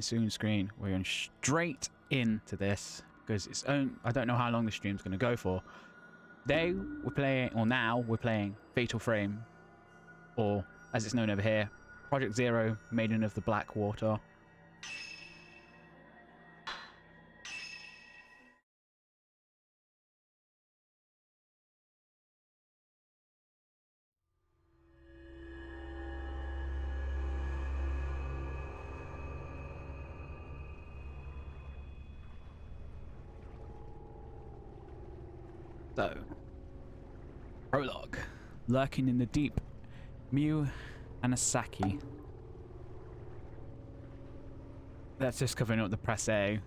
soon screen. We're going straight into this because it's I don't know how long the stream's going to go for. Today we're playing, or now we're playing Fatal Frame, or as it's known over here, Project Zero, Maiden of the Black Water. So, Prologue. Lurking in the deep, Miu Anasaki. That's just covering up the press A.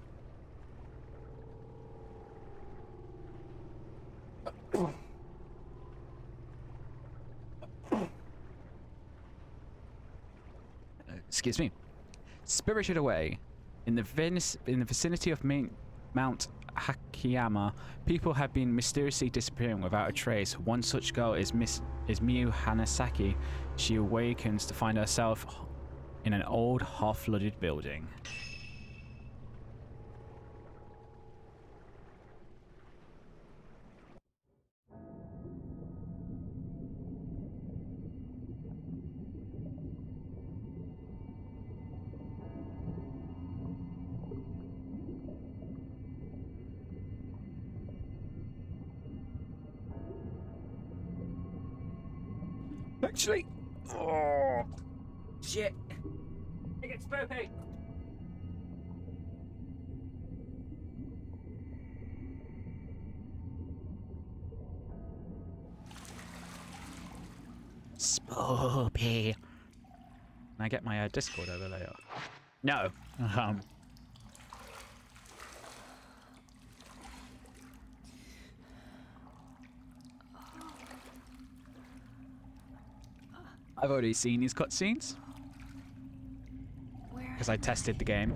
Excuse me. Spirited away. In the vicinity of Mount Hakiyama, people have been mysteriously disappearing without a trace. One such girl is Miu Hanasaki. She awakens to find herself in an old, half-flooded building. Actually, oh shit! It gets spoopy. Spoopy. Can I get my Discord over later? No. I've already seen these cutscenes because I tested the game.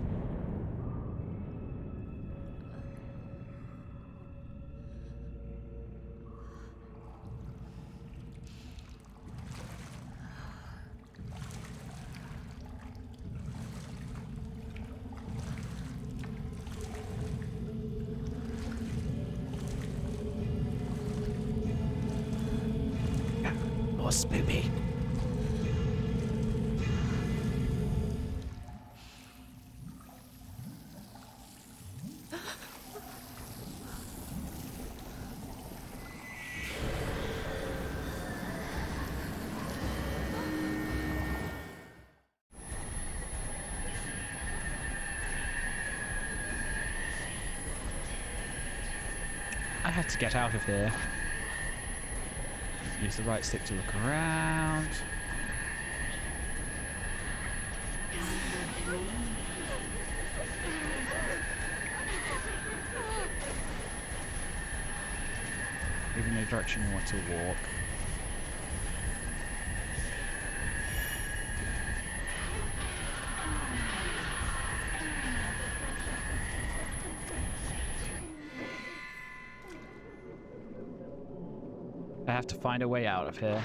More spoopy. I had to get out of here. Use the right stick to look around. Moving in the direction you want to walk. I have to find a way out of here.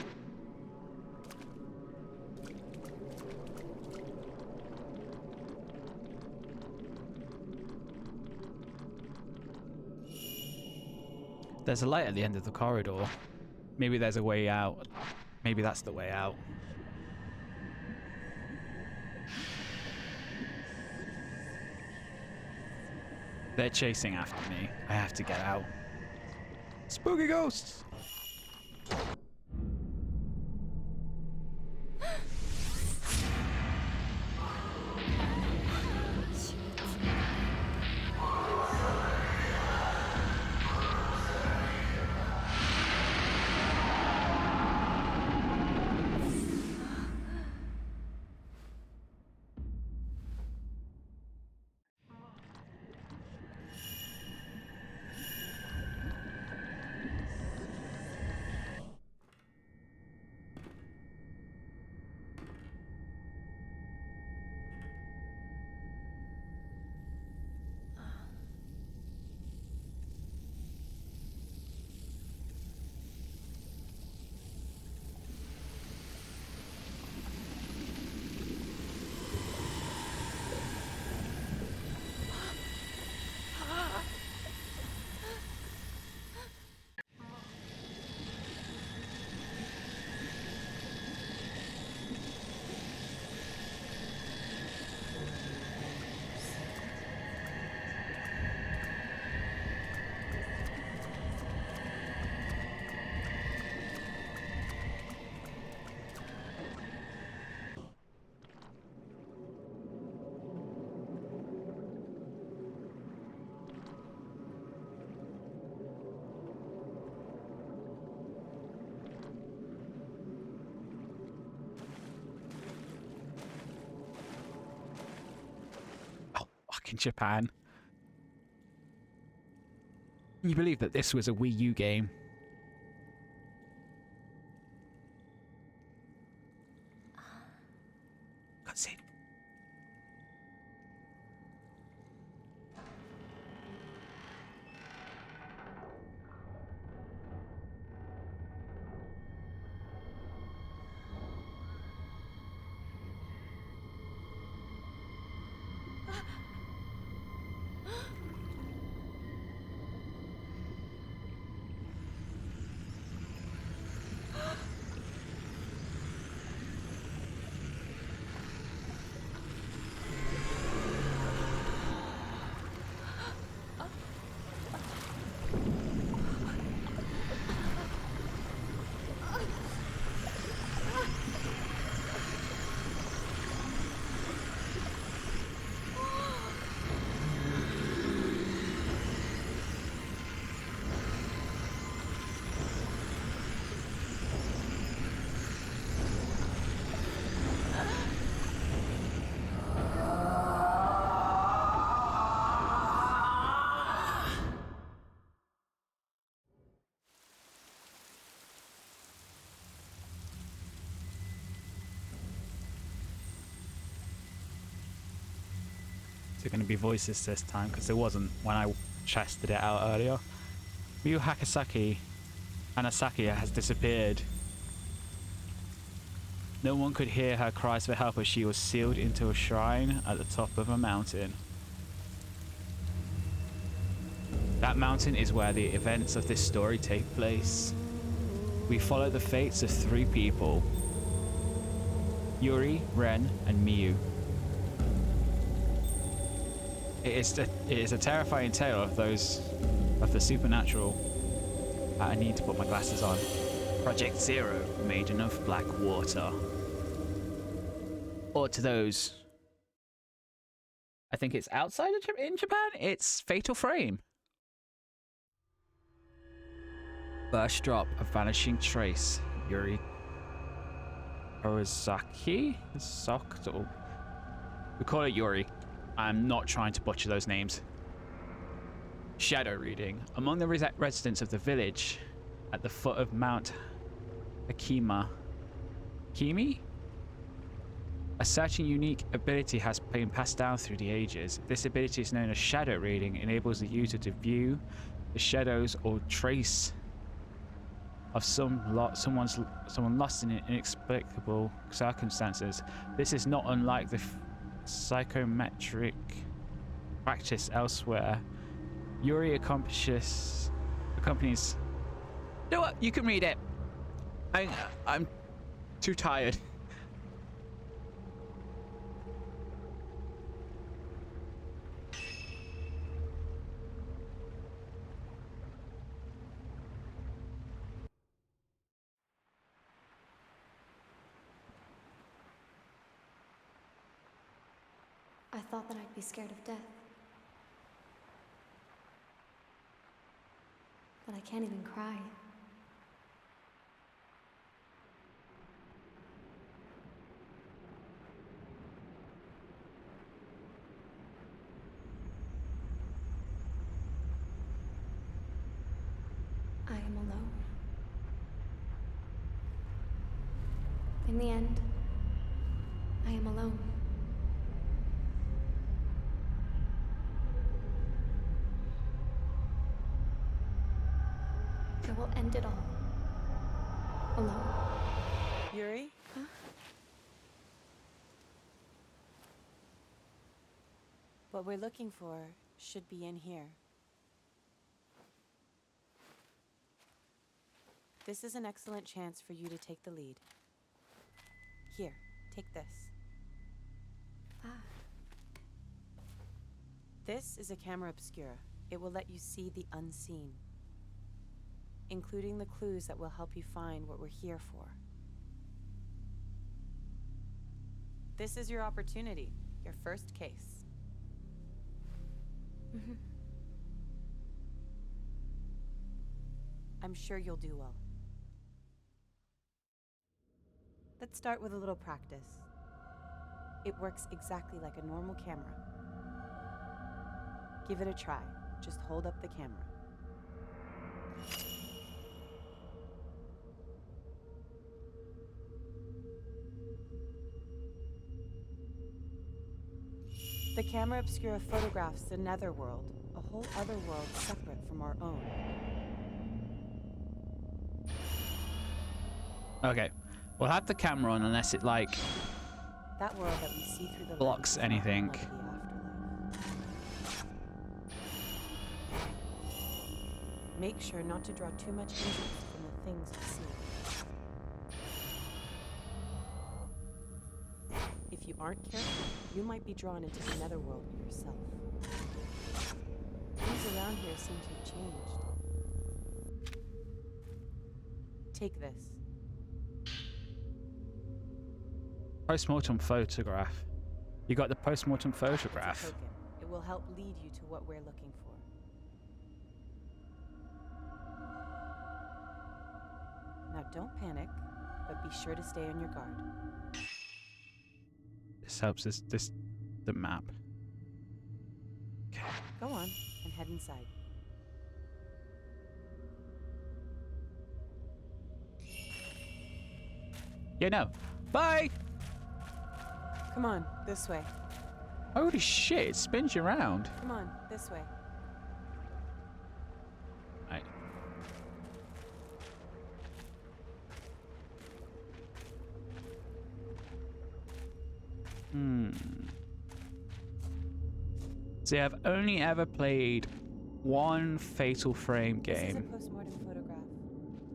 There's a light at the end of the corridor. Maybe there's a way out. Maybe that's the way out. They're chasing after me. I have to get out. Spooky ghosts! back in Japan. Can you believe that this was a Wii U game? Cutscene. Is it going to be voices this time? Because there wasn't when I tested it out earlier. Miyu Hanasaki has disappeared. No one could hear her cries for help as she was sealed into a shrine at the top of a mountain. That mountain is where the events of this story take place. We follow the fates of 3 people: Yuri, Ren, and Miyu. It is a terrifying tale of the supernatural. I need to put my glasses on. Project Zero, Maiden of Black Water. Or to those, I think it's outside of in Japan, it's Fatal Frame. First drop, a vanishing trace. Yuri Ozaki? We call it Yuri. I'm not trying to butcher those names. Shadow reading. Among the residents of the village at the foot of Mount Akima. Kimi? A certain unique ability has been passed down through the ages. This ability is known as shadow reading. It enables the user to view the shadows or trace of someone lost in inexplicable circumstances. This is not unlike the psychometric practice elsewhere. Yuri accompanies. You know what? You can read it. I'm too tired. I thought that I'd be scared of death. But I can't even cry. I am alone. In the end, I am alone. I will end it all. Alone. Yuri? Huh? What we're looking for should be in here. This is an excellent chance for you to take the lead. Here, take this. Ah. This is a Camera Obscura. It will let you see the unseen, including the clues that will help you find what we're here for. This is your opportunity, your first case. Mm-hmm. I'm sure you'll do well. Let's start with a little practice. It works exactly like a normal camera. Give it a try. Just hold up the camera. The Camera Obscura photographs the netherworld, a whole other world separate from our own. Okay. We'll have the camera on unless it, like, That world that we see through the blocks lens is anything. like the afterlife. Make sure not to draw too much interest from the things you see. If you aren't careful, you might be drawn into the netherworld yourself. Things around here seem to have changed. Take this. Postmortem photograph. You got the postmortem It's a photograph. token. It will help lead you to what we're looking for. Now don't panic, but be sure to stay on your guard. This helps us. The map. Okay. Go on and head inside. Yeah, no. Bye! Come on, this way. Holy shit, it spins you around. Come on, this way. Right. See, I've only ever played one Fatal Frame This is a game. postmortem photograph.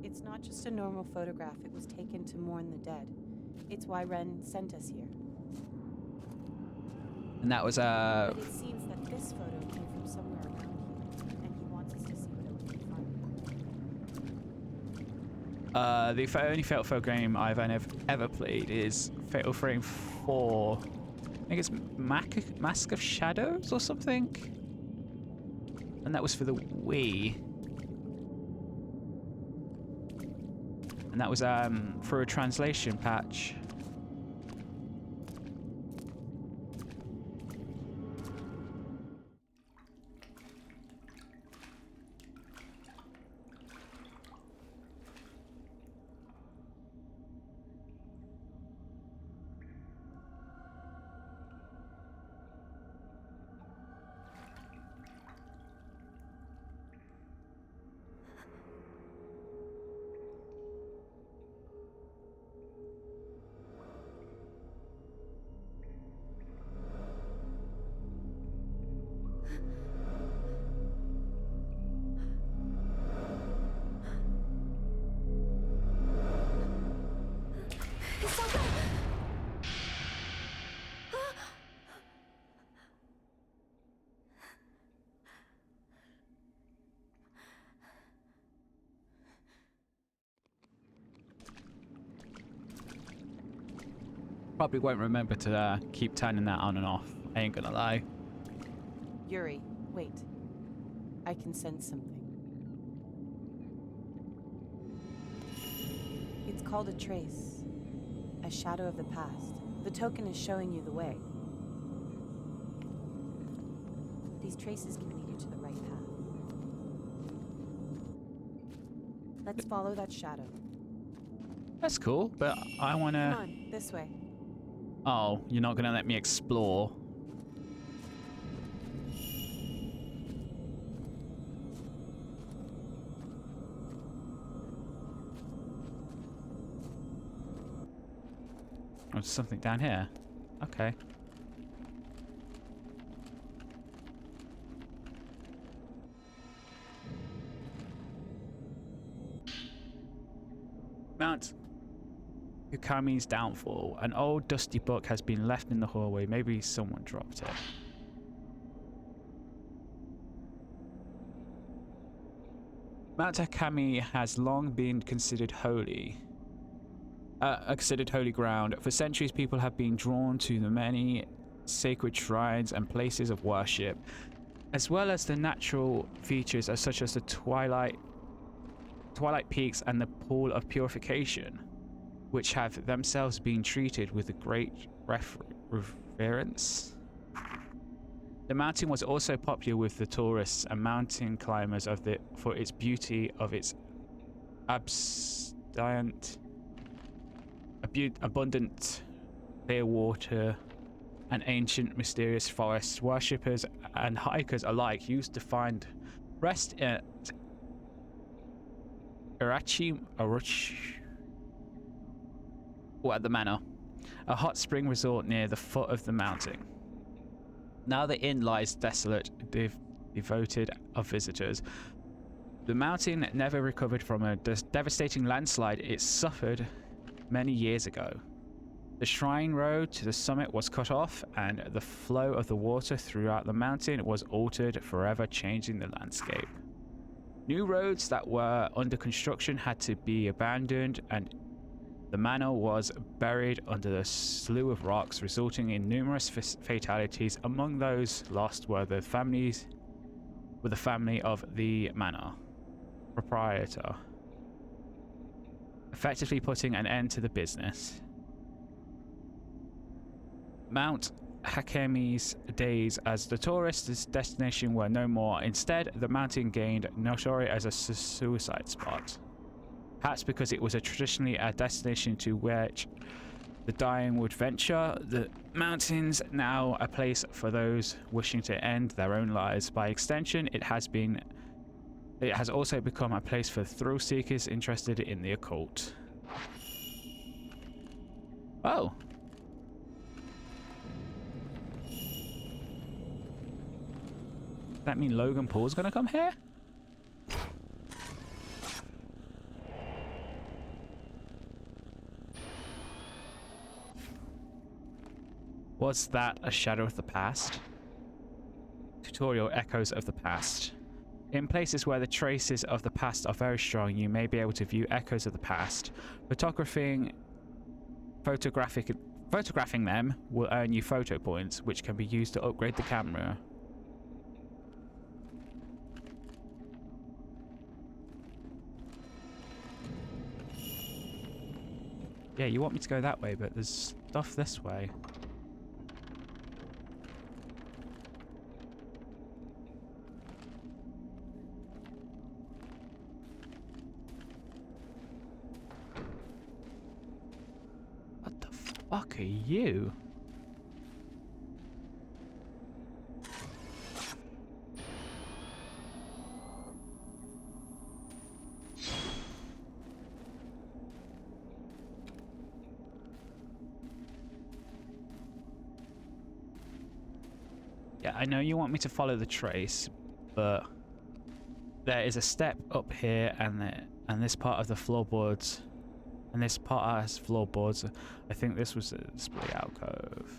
It's not just a normal photograph. It was taken to mourn the dead. It's why Ren sent us here. And that was, But it seems that this photo came from somewhere around here, and he wants us to see what we can find. the only Fatal Frame game I've ever played is Fatal Frame 4. I think it's Mask of Shadows or something. And that was for the Wii. And that was for a translation patch. Probably won't remember to keep turning that on and off. I ain't gonna lie. Yuri, wait. I can sense something. It's called a trace. A shadow of the past. The token is showing you the way. These traces can lead you to the right path. Let's follow that shadow. That's cool, but I wanna... Come on, this way. Oh, you're not gonna let me explore. Oh, there's something down here. Okay. Mount Ukami's downfall. An old dusty book has been left in the hallway. Maybe someone dropped it. Mount Hakami has long been considered holy. Considered holy ground. For centuries, people have been drawn to the many sacred shrines and places of worship, as well as the natural features such as the Twilight Peaks and the Pool of Purification, which have themselves been treated with a great reverence. The mountain was also popular with the tourists and mountain climbers for its beauty of its abundant clear water and ancient mysterious forests. Worshippers and hikers alike used to find rest at Arachi or at the manor, a hot spring resort near the foot of the mountain. Now the inn lies desolate, devoted of visitors. The mountain never recovered from a devastating landslide it suffered many years ago. The shrine road to the summit was cut off, and the flow of the water throughout the mountain was altered, forever changing the landscape. New roads that were under construction had to be abandoned, and the manor was buried under the slew of rocks, resulting in numerous fatalities. Among those lost were the family of the manor proprietor, effectively putting an end to the business. Mount Hakemi's days as the tourist destination were no more. Instead, the mountain gained notoriety as a suicide spot. Perhaps because it was traditionally a destination to which the dying would venture, the mountains now a place for those wishing to end their own lives. By extension, it has also become a place for thrill seekers interested in the occult. Oh. Does that mean Logan Paul's gonna come here? Was that a shadow of the past? Tutorial echoes of the past. In places where the traces of the past are very strong, you may be able to view echoes of the past. Photographing them will earn you photo points, which can be used to upgrade the camera. Yeah, you want me to go that way, but there's stuff this way. What the fuck are you? Yeah, I know you want me to follow the trace, but there is a step up here, and this part of the floorboards, and this part has floorboards. I think this was a display alcove.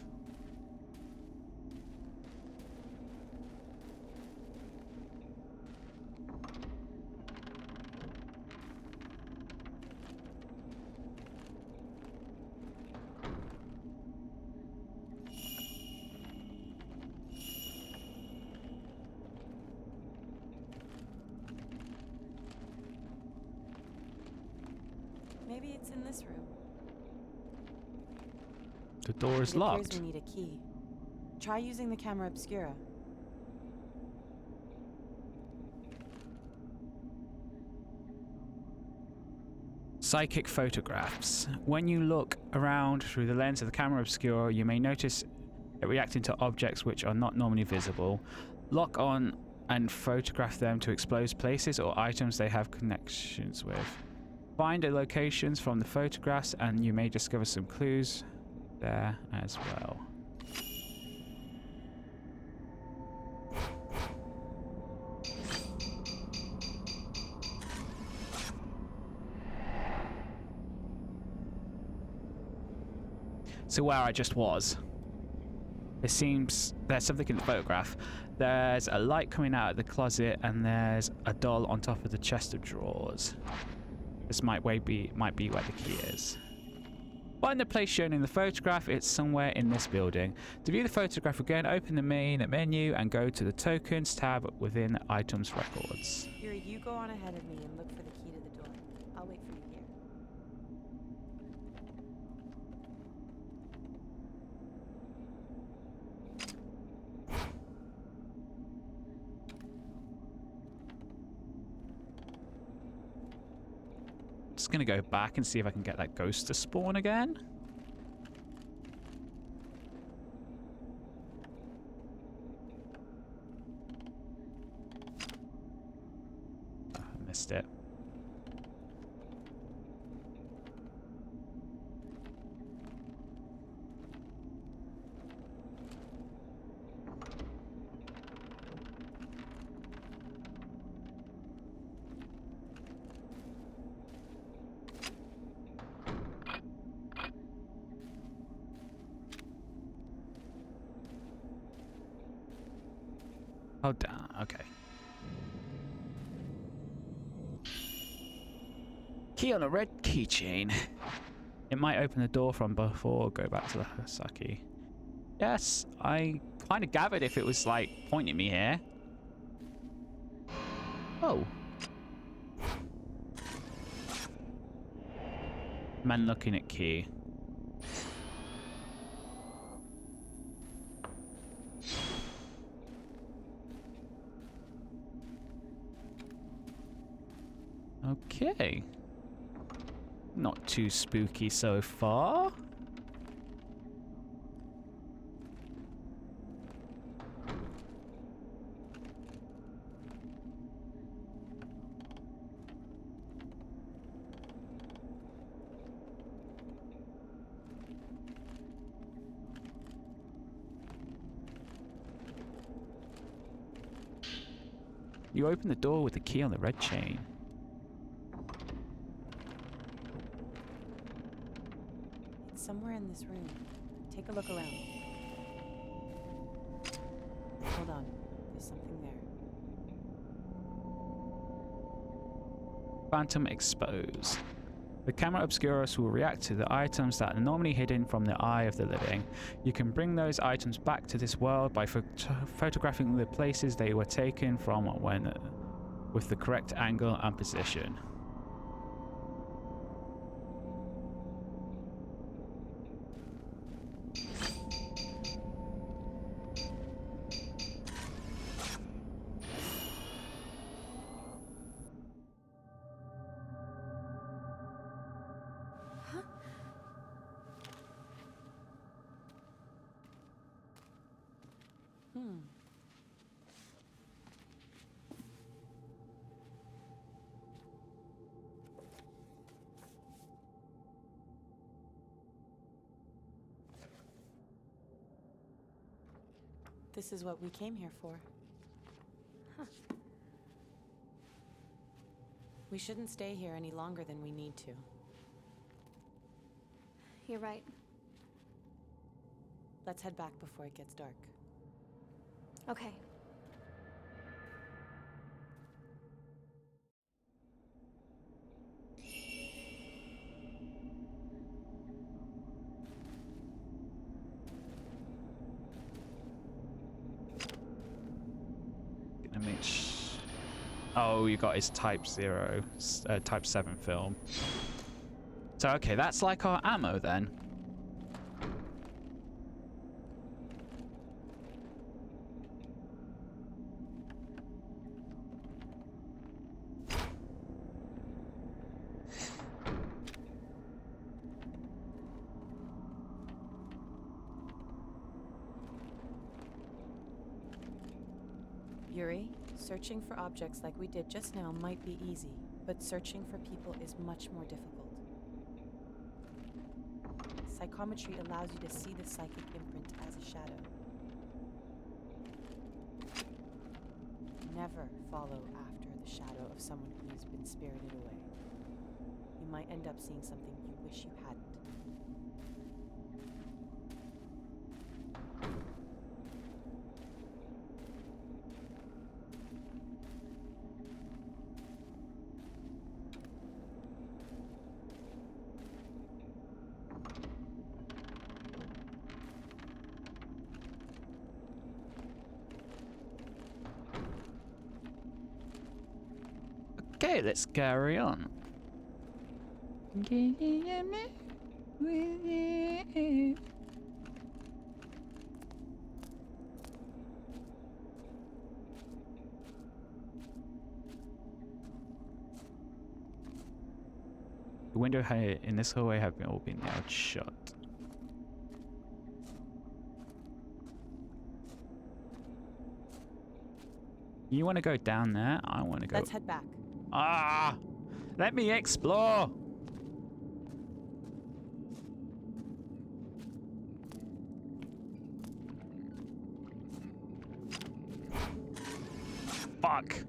Maybe it's in this room. The door is It appears locked. we need a key. Try using the Camera Obscura. Psychic photographs. When you look around through the lens of the Camera Obscura, you may notice it reacting to objects which are not normally visible. Lock on and photograph them to expose places or items they have connections with. Find the locations from the photographs and you may discover some clues there as well. So where I just was, it seems there's something in the photograph. There's a light coming out of the closet and there's a doll on top of the chest of drawers. This might be where the key is. Find the place shown in the photograph. It's somewhere in this building. To view the photograph again, open the main menu and go to the Tokens tab within Items Records. Yuri, you go on ahead of me and look for the key to the door. I'll wait for you here. just gonna go back and see if I can get that ghost to spawn again. Oh, I missed it. Oh, damn. Okay. Key on a red keychain. It might open the door from before. Go back to the Hasaki. Yes, I kind of gathered if it was like pointing me here. Oh. Man looking at key. Okay. Not too spooky so far. You open the door with the key on the red chain. Somewhere in this room. Take a look around. Hold on. There's something there. Phantom exposed. The camera obscura will react to the items that are normally hidden from the eye of the living. You can bring those items back to this world by photographing the places they were taken from when with the correct angle and position. This is what we came here for. Huh. We shouldn't stay here any longer than we need to. You're right. Let's head back before it gets dark. Okay. Oh, you got his Type 0, Type 7 film. So, okay, that's like our ammo then. Yuri, searching for objects like we did just now might be easy, but searching for people is much more difficult. Psychometry allows you to see the psychic imprint as a shadow. Never follow after the shadow of someone who's been spirited away. You might end up seeing something you wish you hadn't. Okay, let's carry on. window in this hallway have all been nailed shut. You want to go down there? I want to go. Let's head back. Ah! Let me explore! Fuck!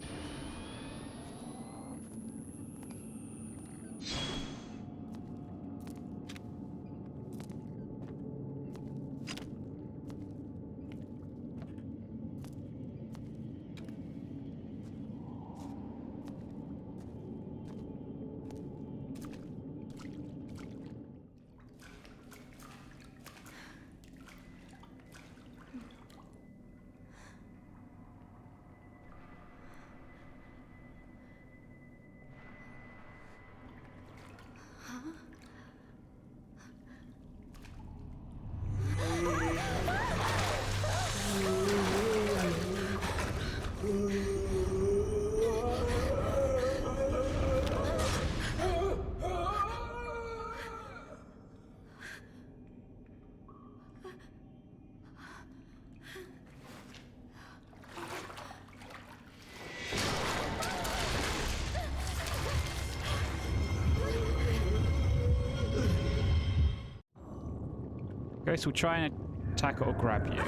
Ghost will try and attack or grab you.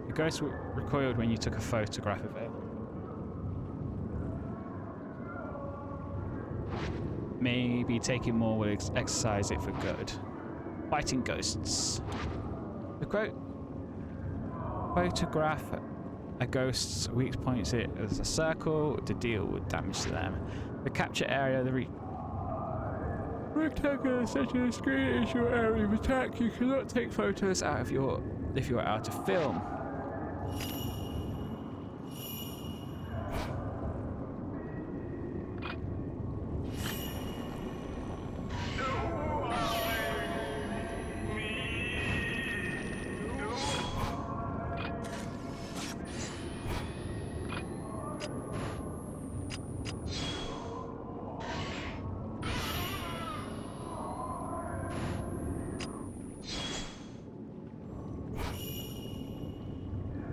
The ghost recoiled when you took a photograph of it. Maybe taking more will exercise it for good. Fighting ghosts. The quote photograph a ghost's weak points it as a circle to deal with damage to them. The capture area, the rectangular center of the screen is your area of attack. You cannot take photos out of if you're out of film.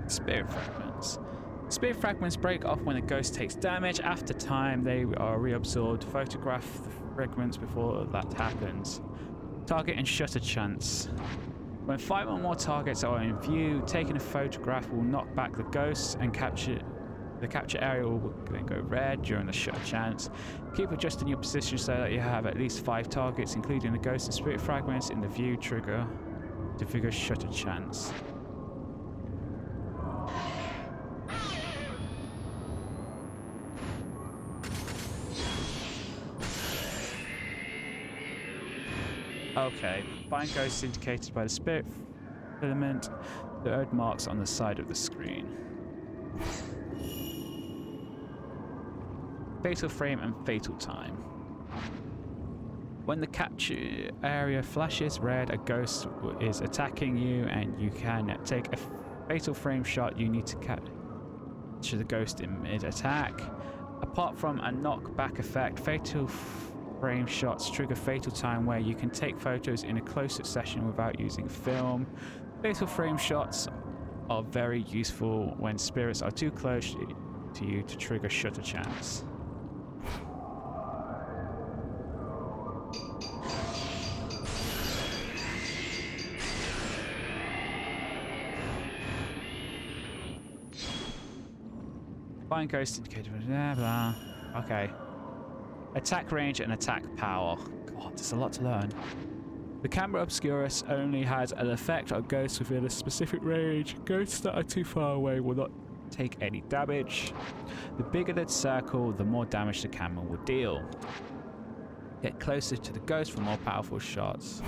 Spirit fragments. Spirit fragments break off when a ghost takes damage. After time, they are reabsorbed. Photograph the fragments before that happens. Target and shutter chance. When 5 or more targets are in view, taking a photograph will knock back the ghosts and the capture area will then go red during the shutter chance. Keep adjusting your position so that you have at least 5 targets, including the ghost and spirit fragments, in the view trigger to figure shutter chance. Okay, find ghosts indicated by the spirit filament, the red marks on the side of the screen. Fatal frame and fatal time. When the capture area flashes red, a ghost is attacking you and you can take a fatal frame shot. You need to capture the ghost in mid-attack. Apart from a knockback effect, fatal frame shots trigger fatal time where you can take photos in a close succession without using film. Fatal frame shots are very useful when spirits are too close to you to trigger shutter chance. Find ghost indicator, blah blah. Okay. Attack range and attack power. God, there's a lot to learn. The Camera Obscura only has an effect on ghosts within a specific range. Ghosts that are too far away will not take any damage. The bigger the circle, the more damage the camera will deal. Get closer to the ghost for more powerful shots.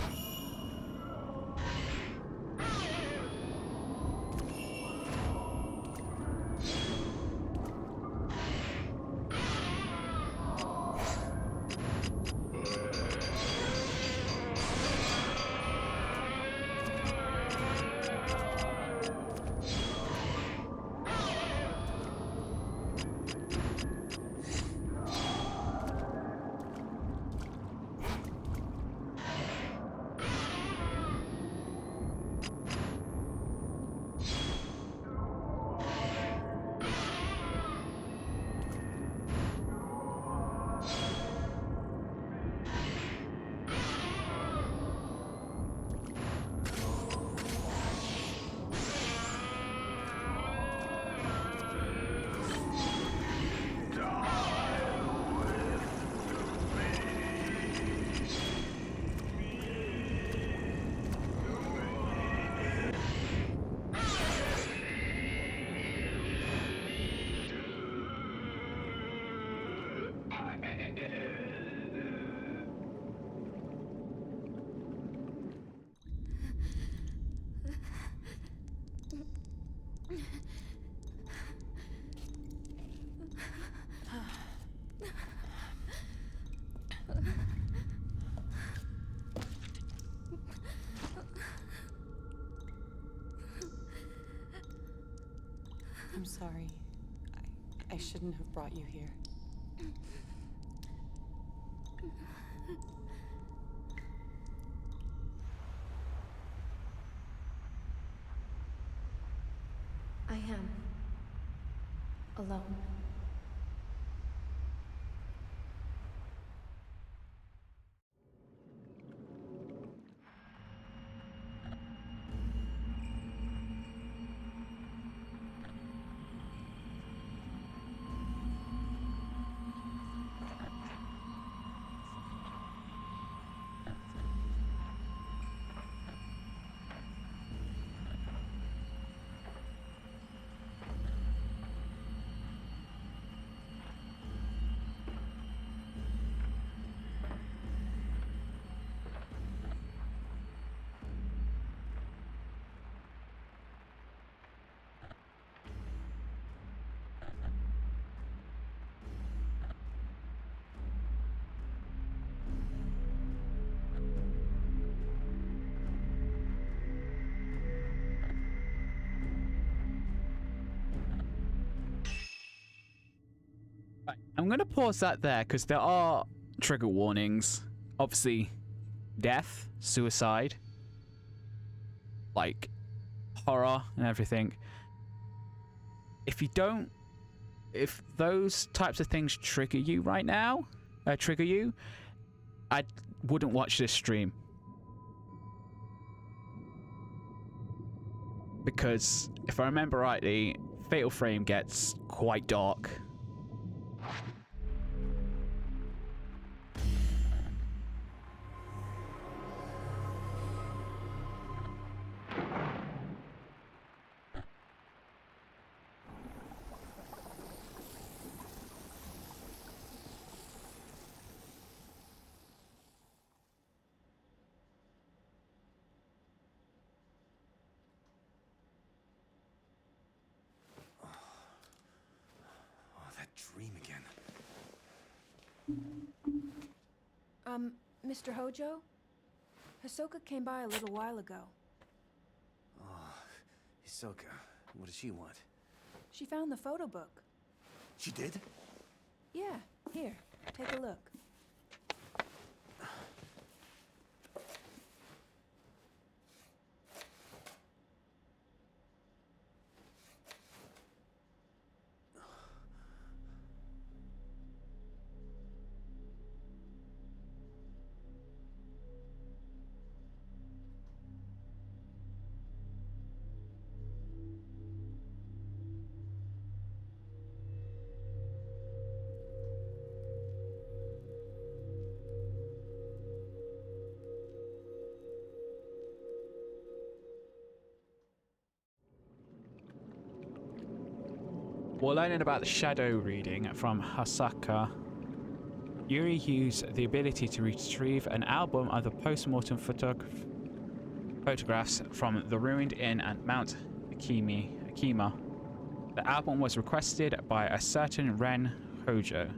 I'm sorry. I shouldn't have brought you here. I am alone. Right, I'm going to pause that there because there are trigger warnings. Obviously, death, suicide, like horror and everything. If those types of things trigger you right now, I wouldn't watch this stream. Because if I remember rightly, Fatal Frame gets quite dark. Dream again. Mr. Hojo? Hisoka came by a little while ago. Oh, Hisoka. What does she want? She found the photo book. She did? Yeah, here, take a look. While learning about the shadow reading from Hasaka, Yuri used the ability to retrieve an album of the post-mortem photographs from the ruined inn at Mount Akima. The album was requested by a certain Ren Hojo.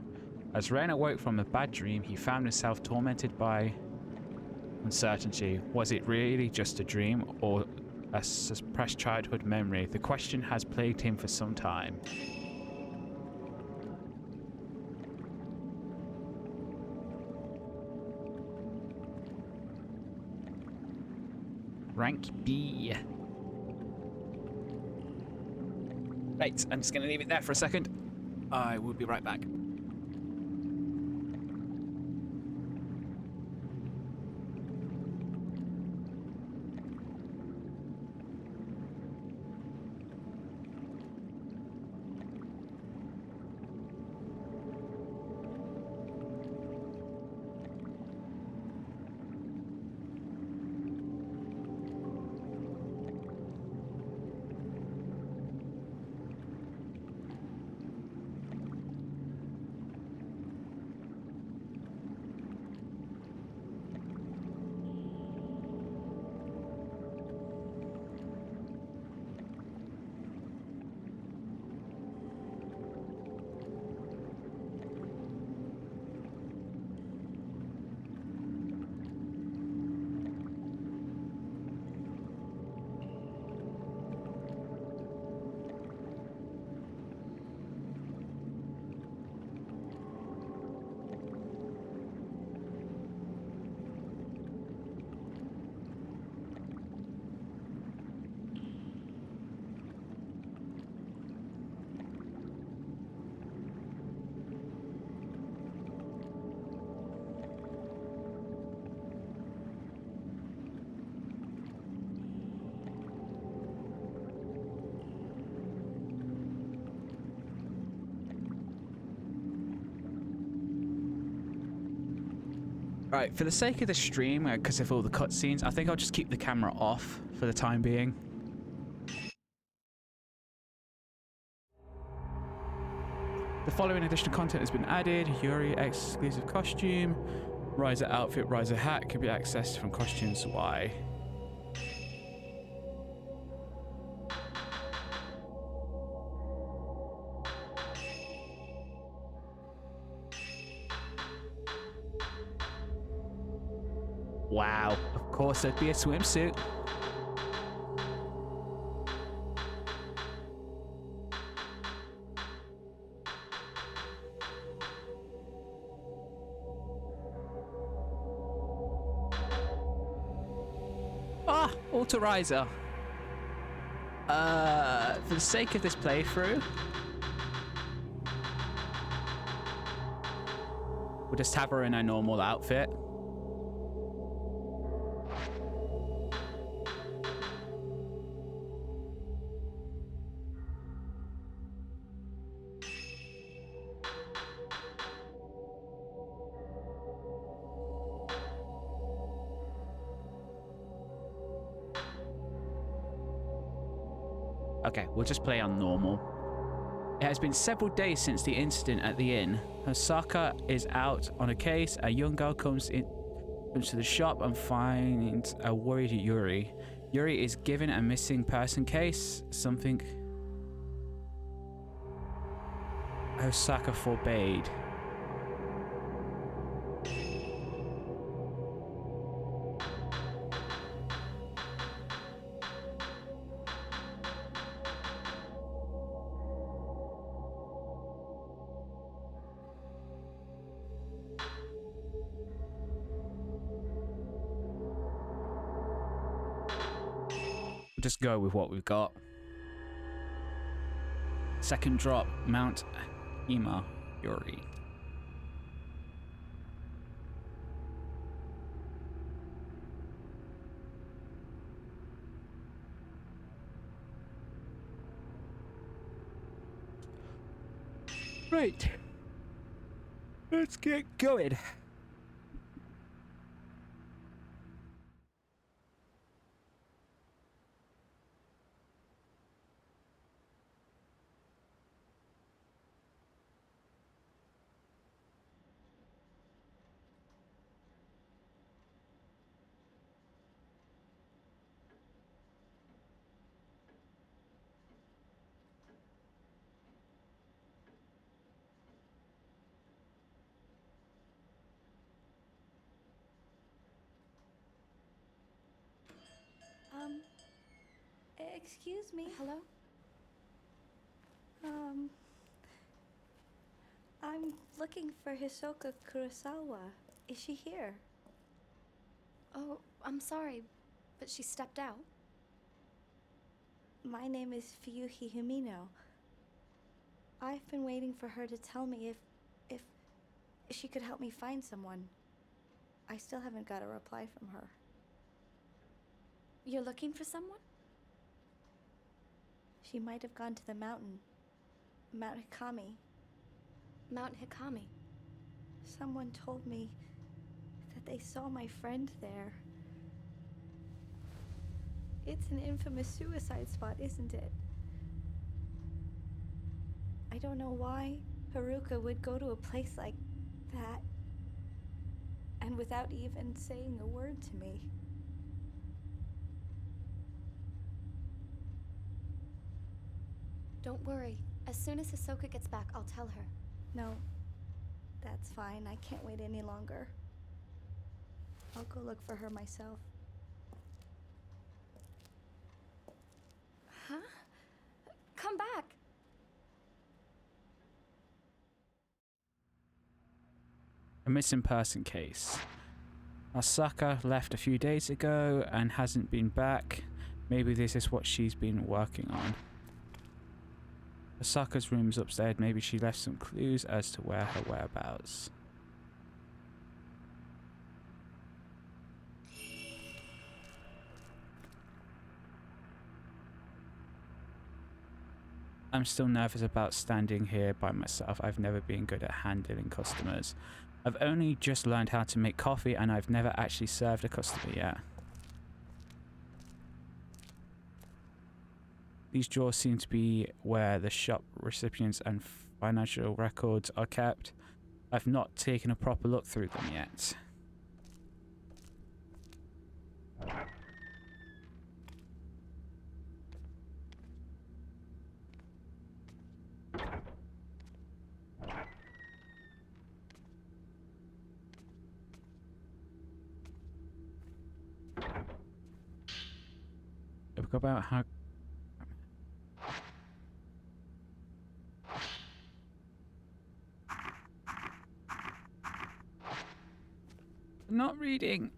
As Ren awoke from a bad dream, he found himself tormented by uncertainty. Was it really just a dream or a suppressed childhood memory? The question has plagued him for some time. Rank B. Right, I'm just going to leave it there for a second. I will be right back. Right, for the sake of the stream, because of all the cutscenes, I think I'll just keep the camera off for the time being. The following additional content has been added. Yuri exclusive costume. Riser outfit, Riser hat can be accessed from Costumes Y. Wow, of course there'd be a swimsuit. Ah, Auto Riser. For the sake of this playthrough, we'll just have her in her normal outfit. Okay, we'll just play on normal. It has been several days since the incident at the inn. Osaka is out on a case. A young girl comes to the shop and finds a worried Yuri. Yuri is given a missing person case. Something Osaka forbade. Just go with what we've got. Second drop, Mount Hima Yuri. Right. Let's get going. Excuse me. Hello? I'm looking for Hisoka Kurosawa. Is she here? Oh, I'm sorry, but she stepped out. My name is Fuyuhi Humino. I've been waiting for her to tell me if she could help me find someone. I still haven't got a reply from her. You're looking for someone? She might have gone to the mountain. Mount Hikami. Mount Hikami. Someone told me that they saw my friend there. It's an infamous suicide spot, isn't it? I don't know why Haruka would go to a place like that, and without even saying a word to me. Don't worry. As soon as Hisoka gets back, I'll tell her. No, that's fine. I can't wait any longer. I'll go look for her myself. Huh? Come back! A missing person case. Osaka left a few days ago and hasn't been back. Maybe this is what she's been working on. Osaka's room's upstairs. Maybe she left some clues as to where her whereabouts. I'm still nervous about standing here by myself. I've never been good at handling customers. I've only just learned how to make coffee and I've never actually served a customer yet. These drawers seem to be where the shop recipients and financial records are kept. I've not taken a proper look through them yet. Talk about how not reading.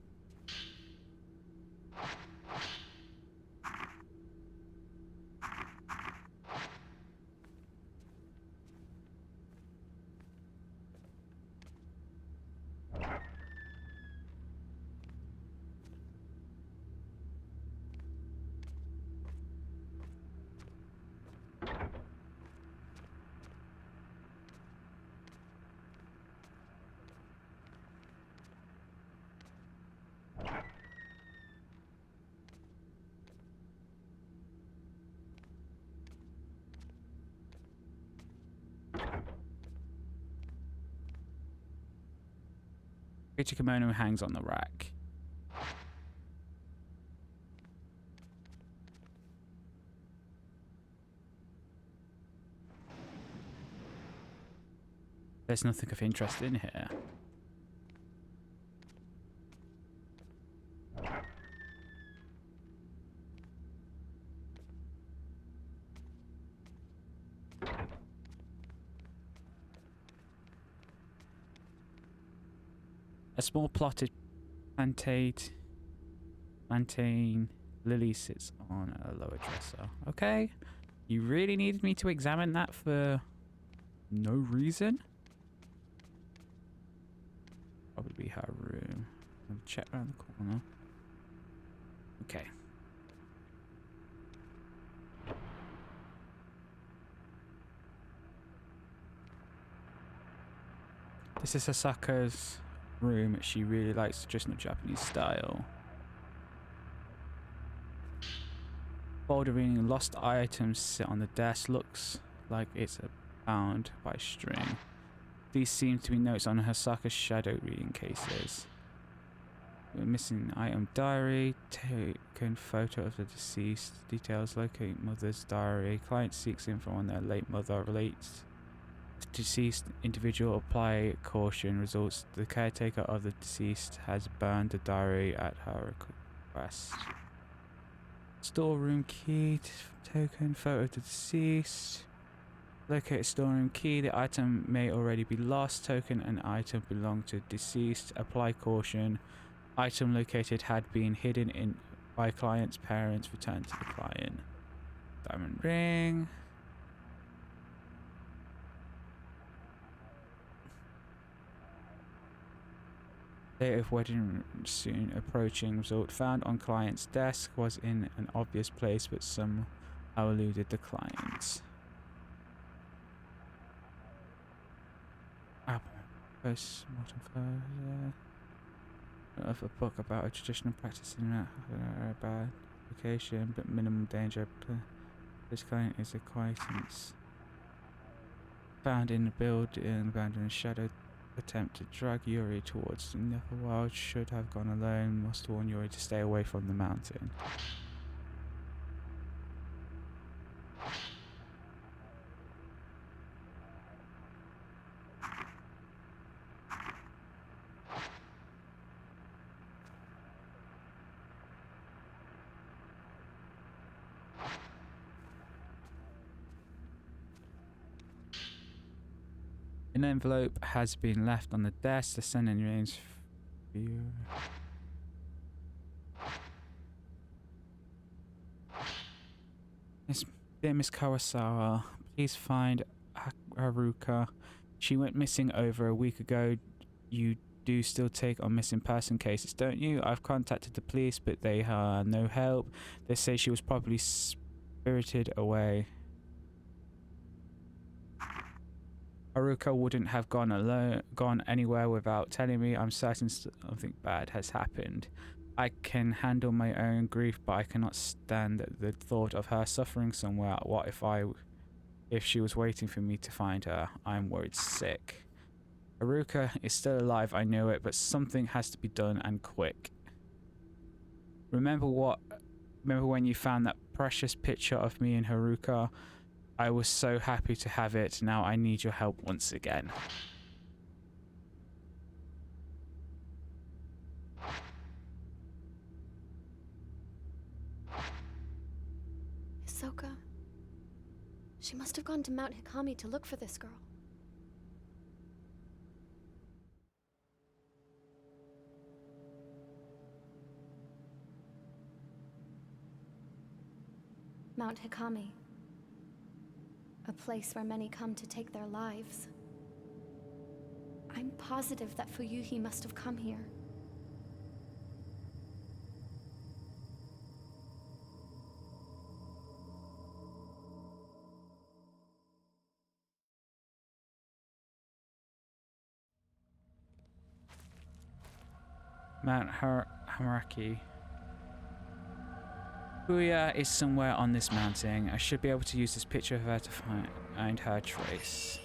Creature kimono hangs on the rack. There's nothing of interest in here. A small plotted plantain lily sits on a lower dresser. Okay. You really needed me to examine that for no reason? Probably her room. I'll check around the corner. Okay. This is Asaka's room. She really likes traditional Japanese style. Folder reading lost items sit on the desk. Looks like it's bound by string. These seem to be notes on Asaka's shadow reading cases. We're missing item diary, taken photo of the deceased, details locate mother's diary, client seeks info on their late mother, relates deceased individual, apply caution, results the caretaker of the deceased has burned the diary at her request. Storeroom key, token, photo of the deceased. Locate storeroom key, the item may already be lost, token and item belong to deceased, apply caution. Item located had been hidden in by client's parents, returned to the client. Diamond ring. Date of wedding soon approaching. Result found on client's desk was in an obvious place but somehow eluded the client. Post-mortem photo of a book about a traditional practice in a bad location but minimum danger. This client is acquaintance. Found in the building, abandoned in shadow. Attempt to drag Yuri towards the netherworld. Should have gone alone. Must warn Yuri to stay away from the mountain. An envelope has been left on the desk. The sending range view. Dear Miss Kawasawa, please find Haruka. She went missing over a week ago. You do still take on missing person cases, don't you? I've contacted the police, but they are no help. They say she was probably spirited away. Haruka wouldn't have gone anywhere without telling me. I'm certain something bad has happened. I can handle my own grief, but I cannot stand the thought of her suffering somewhere. What if she was waiting for me to find her? I'm worried sick. Haruka is still alive, I know it, but something has to be done, and quick. Remember when you found that precious picture of me and Haruka? I was so happy to have it. Now I need your help once again. Hisoka. She must have gone to Mount Hikami to look for this girl. Mount Hikami. A place where many come to take their lives. I'm positive that Fuyuhi must have come here. Mount Hamaraki. Fuya is somewhere on this mountain. I should be able to use this picture of her to find her trace.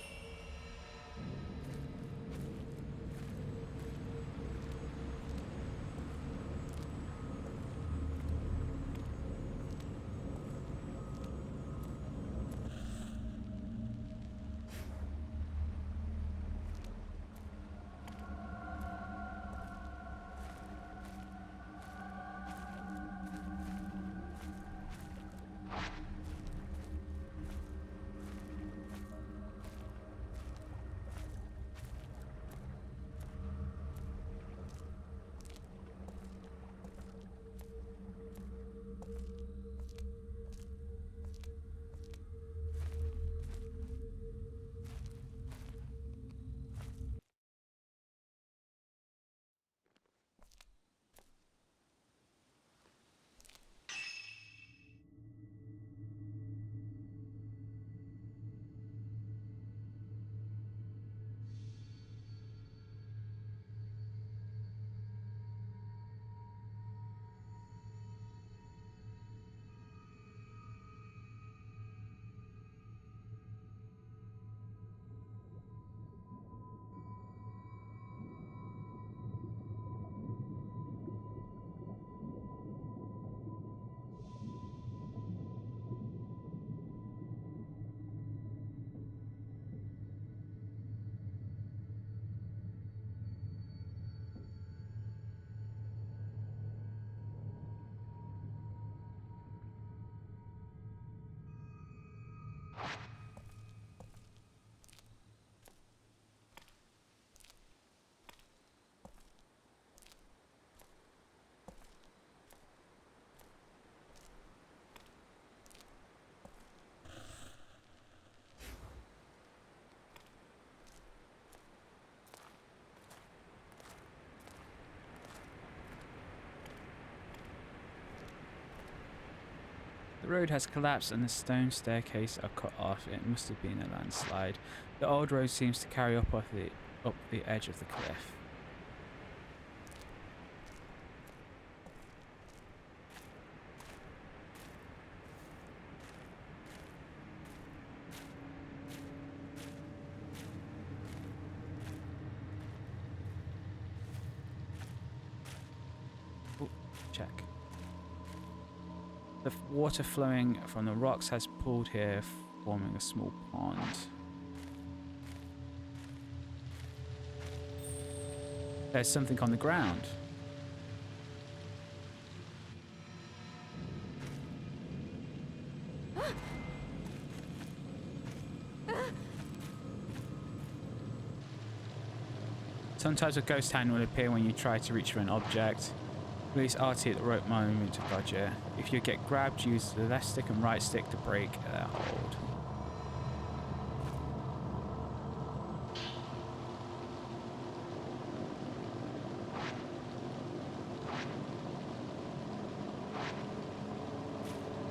The road has collapsed and the stone staircase are cut off. It must have been a landslide. The old road seems to carry up the edge of the cliff. Ooh, check. The water flowing from the rocks has pooled here, forming a small pond. There's something on the ground. Sometimes a ghost hand will appear when you try to reach for an object. Release RT at the right moment to dodge it. If you get grabbed, use the left stick and right stick to break their hold.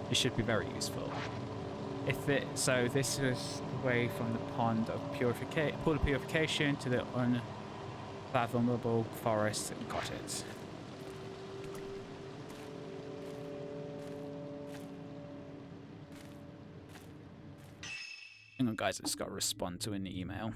It should be very useful. If it so, this is the way from the pool of purification to the unfathomable forest. Got it. Hang on, guys. I just got to respond to an email.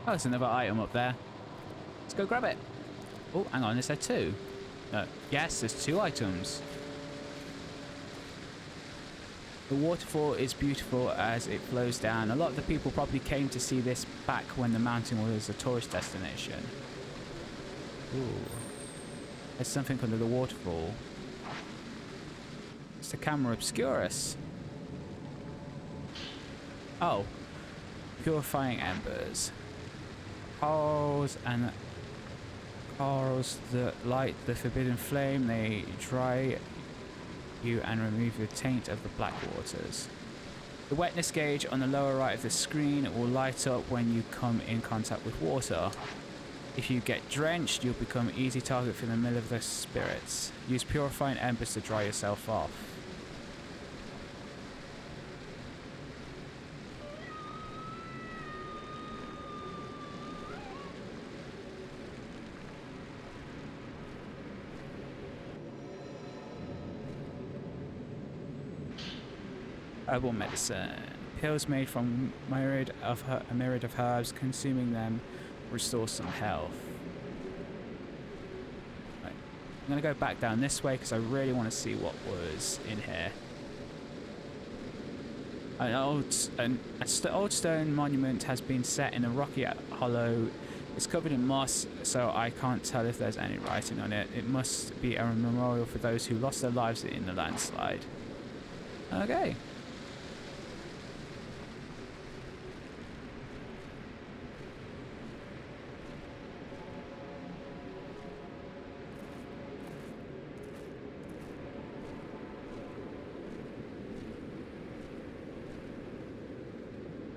Oh, there's another item up there. Let's go grab it. Oh, hang on, is there two? Yes, there's two items. The waterfall is beautiful as it flows down. A lot of the people probably came to see this back when the mountain was a tourist destination. Ooh. There's something under the waterfall. It's the Camera Obscura. Oh. Purifying embers. Corals that light the forbidden flame. They dry you and remove the taint of the black waters. The wetness gauge on the lower right of the screen will light up when you come in contact with water. If you get drenched, you'll become easy target for the mill of the spirits. Use purifying embers to dry yourself off. Herbal medicine. Pills made from a myriad of herbs. Consuming them restores some health. Right. I'm going to go back down this way because I really want to see what was in here. An old stone monument has been set in a rocky hollow. It's covered in moss, so I can't tell if there's any writing on it. It must be a memorial for those who lost their lives in the landslide. Okay.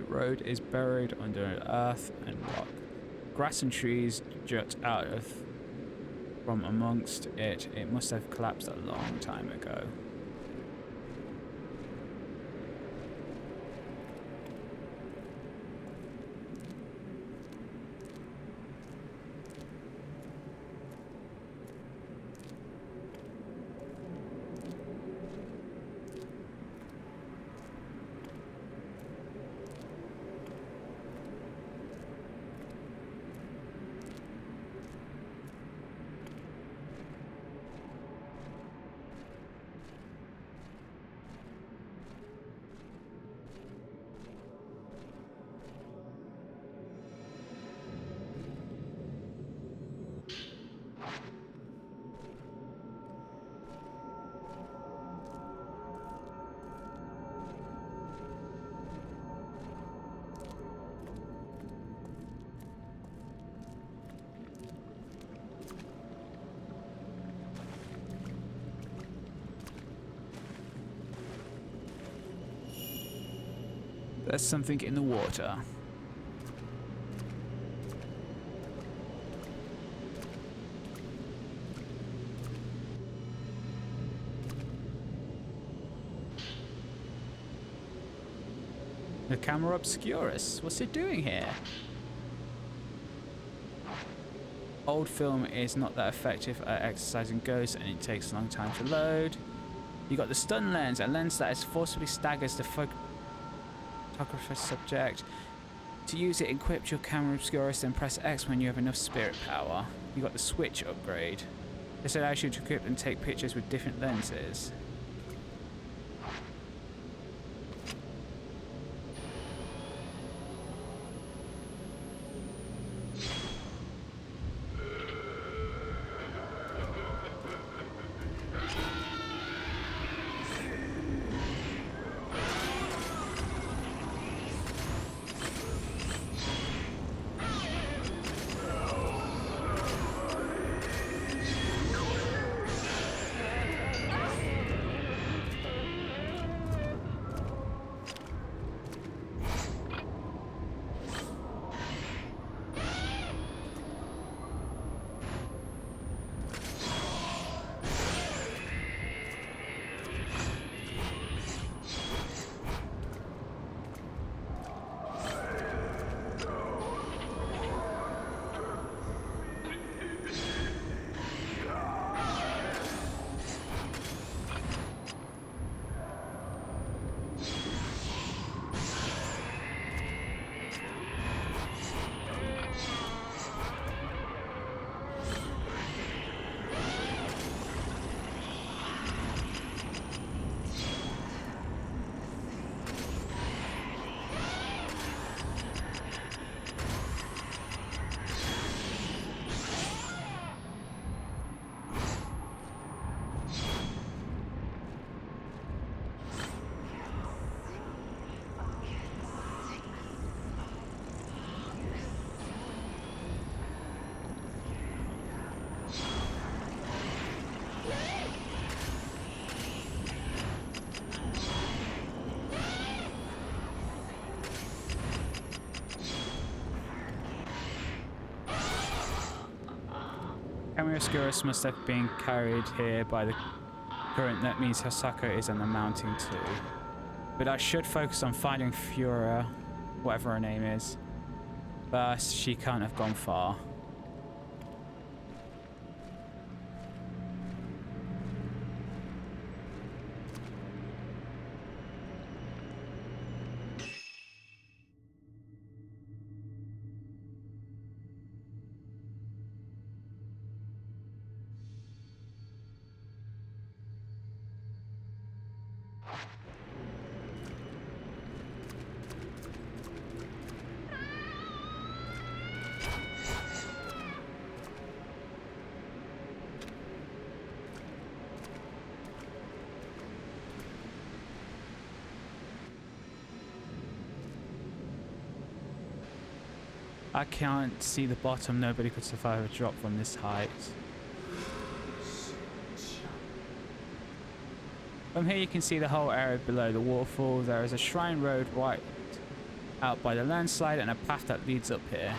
Road is buried under earth and rock. Grass and trees jut out from amongst it. It must have collapsed a long time ago. There's something in the water. The Camera Obscura. What's it doing here? Old film is not that effective at exercising ghosts and it takes a long time to load. You got the stun lens, a lens that is forcibly staggers the photographer's subject. To use it, equip your Camera Obscura, then press X when you have enough spirit power. You got the switch upgrade. This allows you to equip and take pictures with different lenses. Camera Obscura must have been carried here by the current. That means Hosaka is on the mountain too. But I should focus on finding Fura, whatever her name is. But she can't have gone far. I can't see the bottom. Nobody could survive a drop from this height. From here you can see the whole area below the waterfall. There is a shrine road right out by the landslide and a path that leads up here.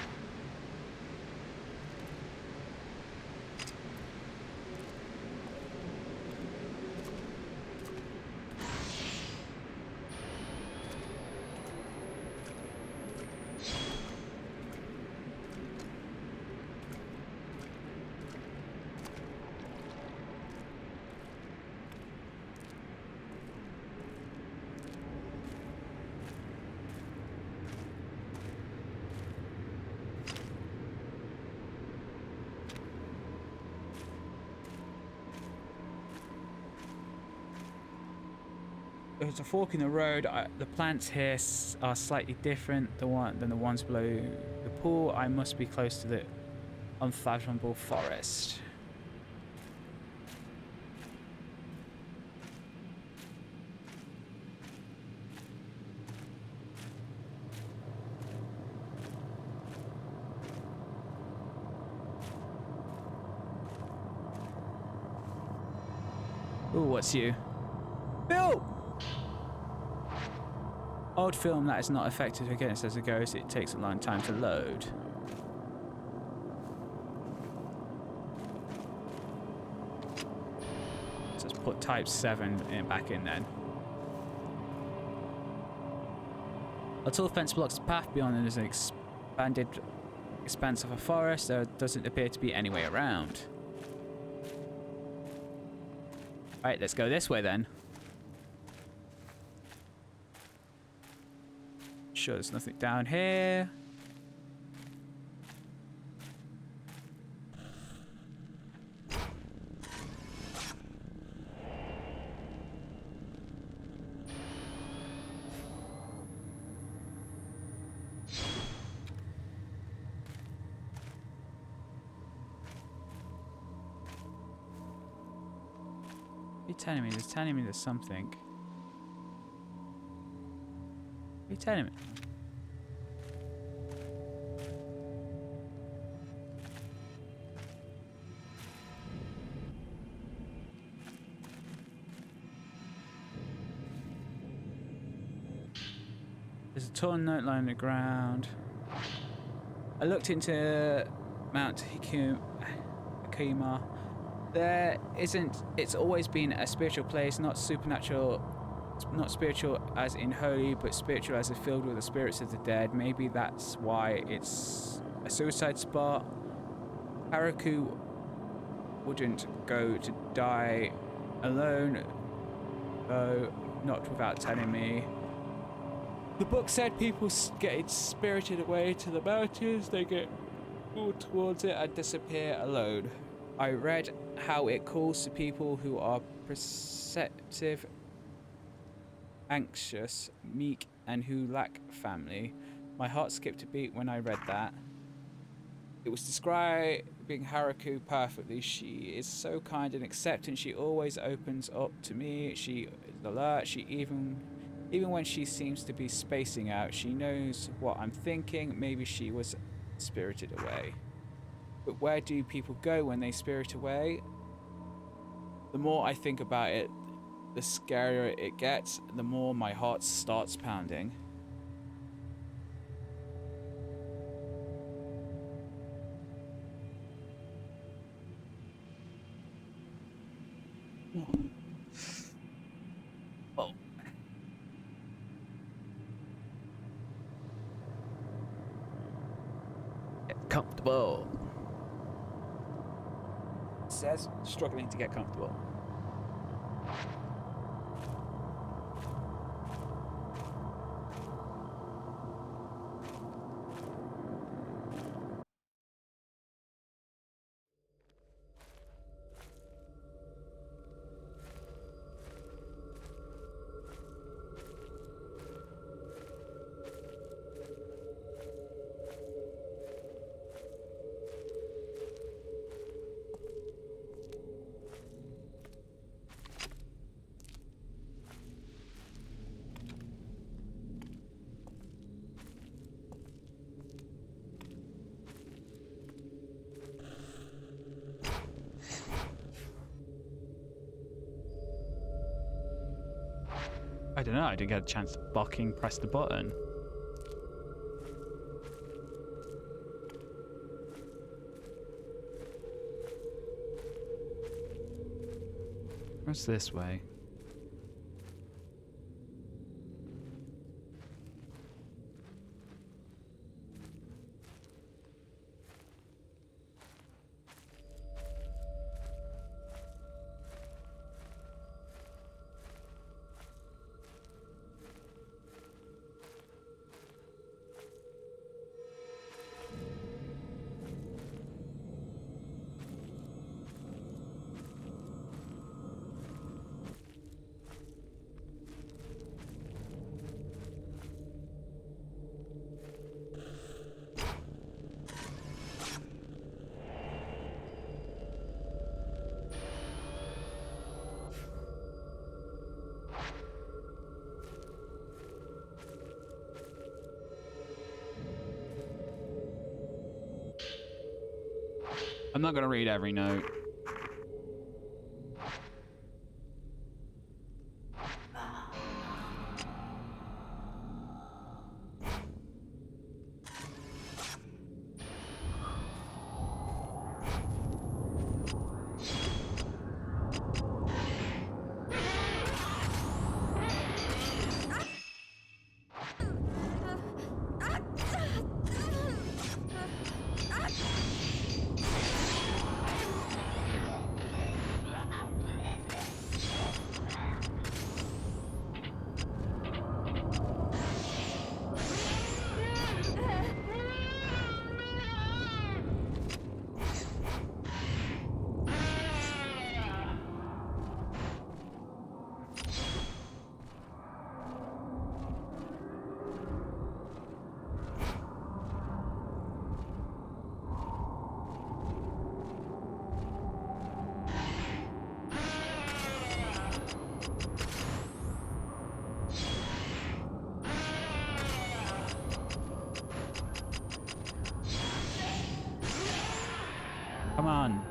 There's a fork in the road. The plants here are slightly different than the ones below the pool. I must be close to the unfathomable forest. Ooh, what's you? Bill! Old film that is not effective against as a ghost. It takes a long time to load. So let's put type 7 back in then. A tall fence blocks the path. Beyond there is an expanded expanse of a forest. There doesn't appear to be any way around. Right, let's go this way then. Sure, there's nothing down here. You're telling me there's something. What are you telling me? There's a torn note lying on the ground. I looked into Mount Hikima. There isn't. It's always been a spiritual place, not supernatural, not spiritual as in holy, but spiritual as in filled with the spirits of the dead. Maybe that's why it's a suicide spot. Haruku wouldn't go to die alone, though not without telling me. The book said people get spirited away to the mountains, they get pulled towards it and disappear alone. I read how it calls to people who are perceptive, anxious, meek, and who lack family. My heart skipped a beat when I read that. It was describing Haruku perfectly. She is so kind and accepting. She always opens up to me. She is alert. She even when she seems to be spacing out, she knows what I'm thinking. Maybe she was spirited away. But where do people go when they spirit away? The more I think about it, the scarier it gets, the more my heart starts pounding. Oh. Get comfortable. Says struggling to get comfortable. I don't know, I didn't get a chance to fucking press the button. What's this way? I'm not going to read every note. Come on.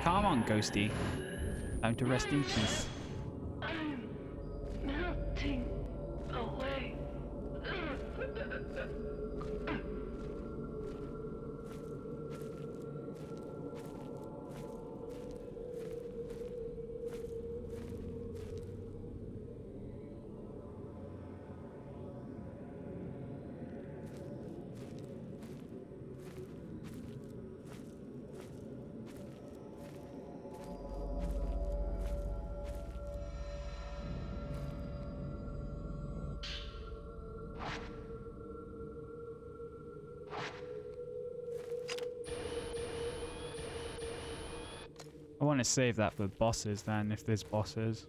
Come on, Ghosty. Time to rest in peace. I'm melting away. I want to save that for bosses then, if there's bosses.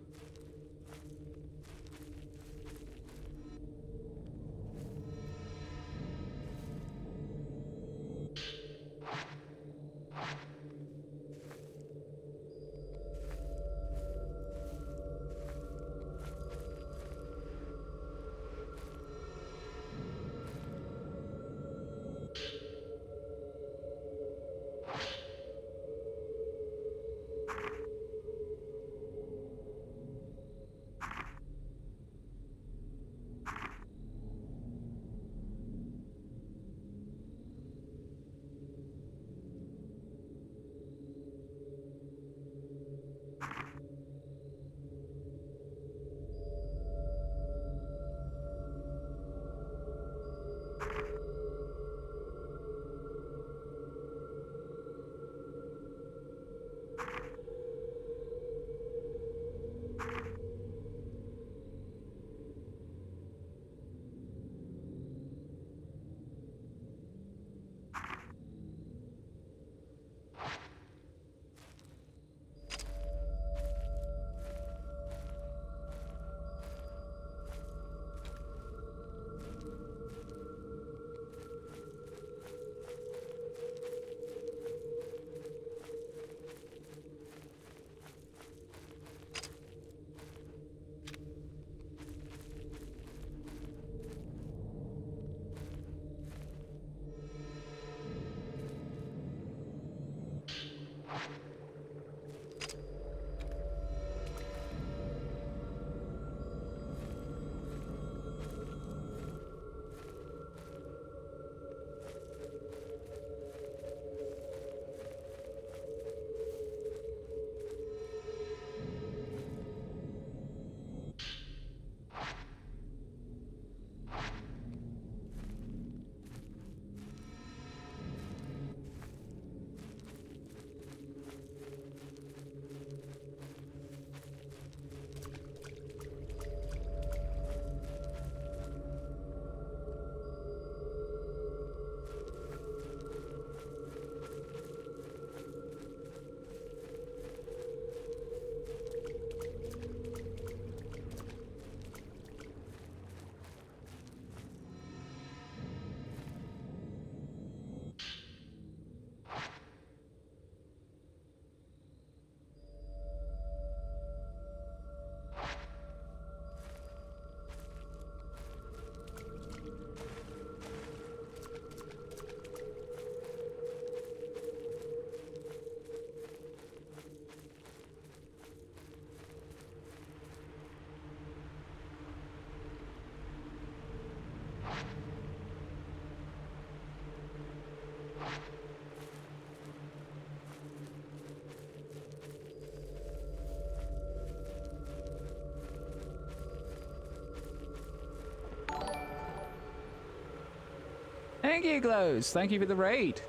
Thank you, Glows. Thank you for the raid.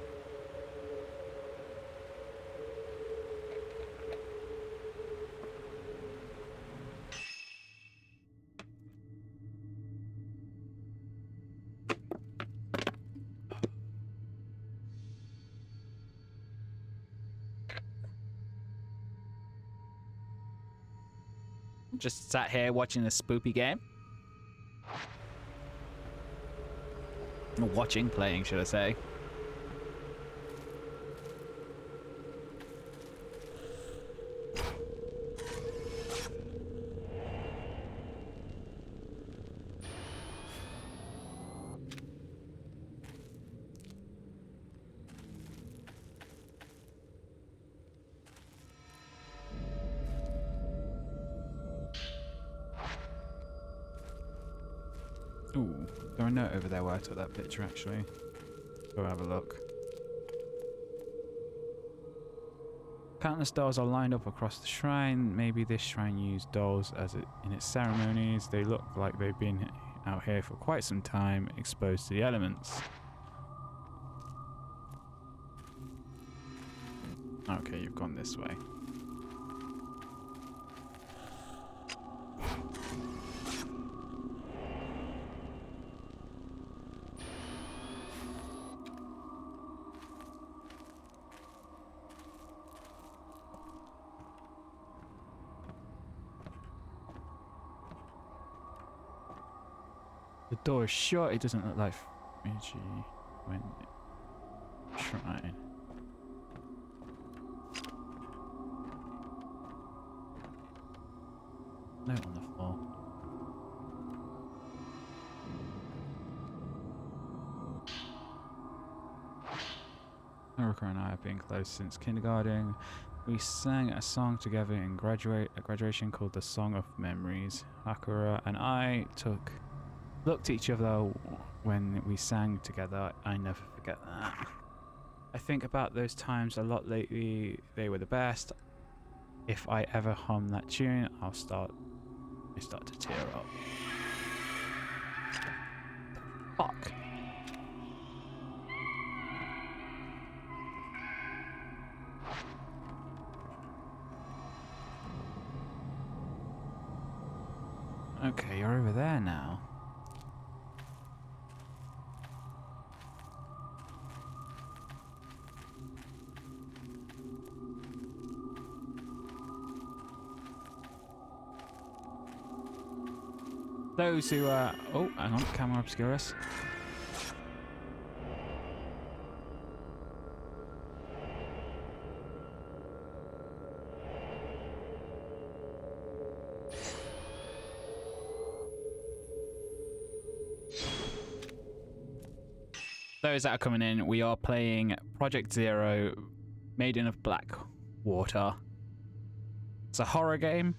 Just sat here watching this spoopy game. Or watching, playing, should I say. Ooh, there a note over there where I took that picture actually. Go have a look. Countless dolls are lined up across the shrine. Maybe this shrine used dolls in its ceremonies. They look like they've been out here for quite some time, exposed to the elements. Okay, you've gone this way. The door is shut. It doesn't look like Fiji went shrine. Note on the floor. Haruka and I have been close since kindergarten. We sang a song together in graduation called the Song of Memories. Hakura and I looked at each other when we sang together. I never forget that. I think about those times a lot lately. They were the best. If I ever hum that tune, I start to tear up. Fuck. Okay, you're over there now. Those who are... Oh, hang on. Camera Obscura. Those that are coming in, we are playing Project Zero, Maiden of Black Water. It's a horror game,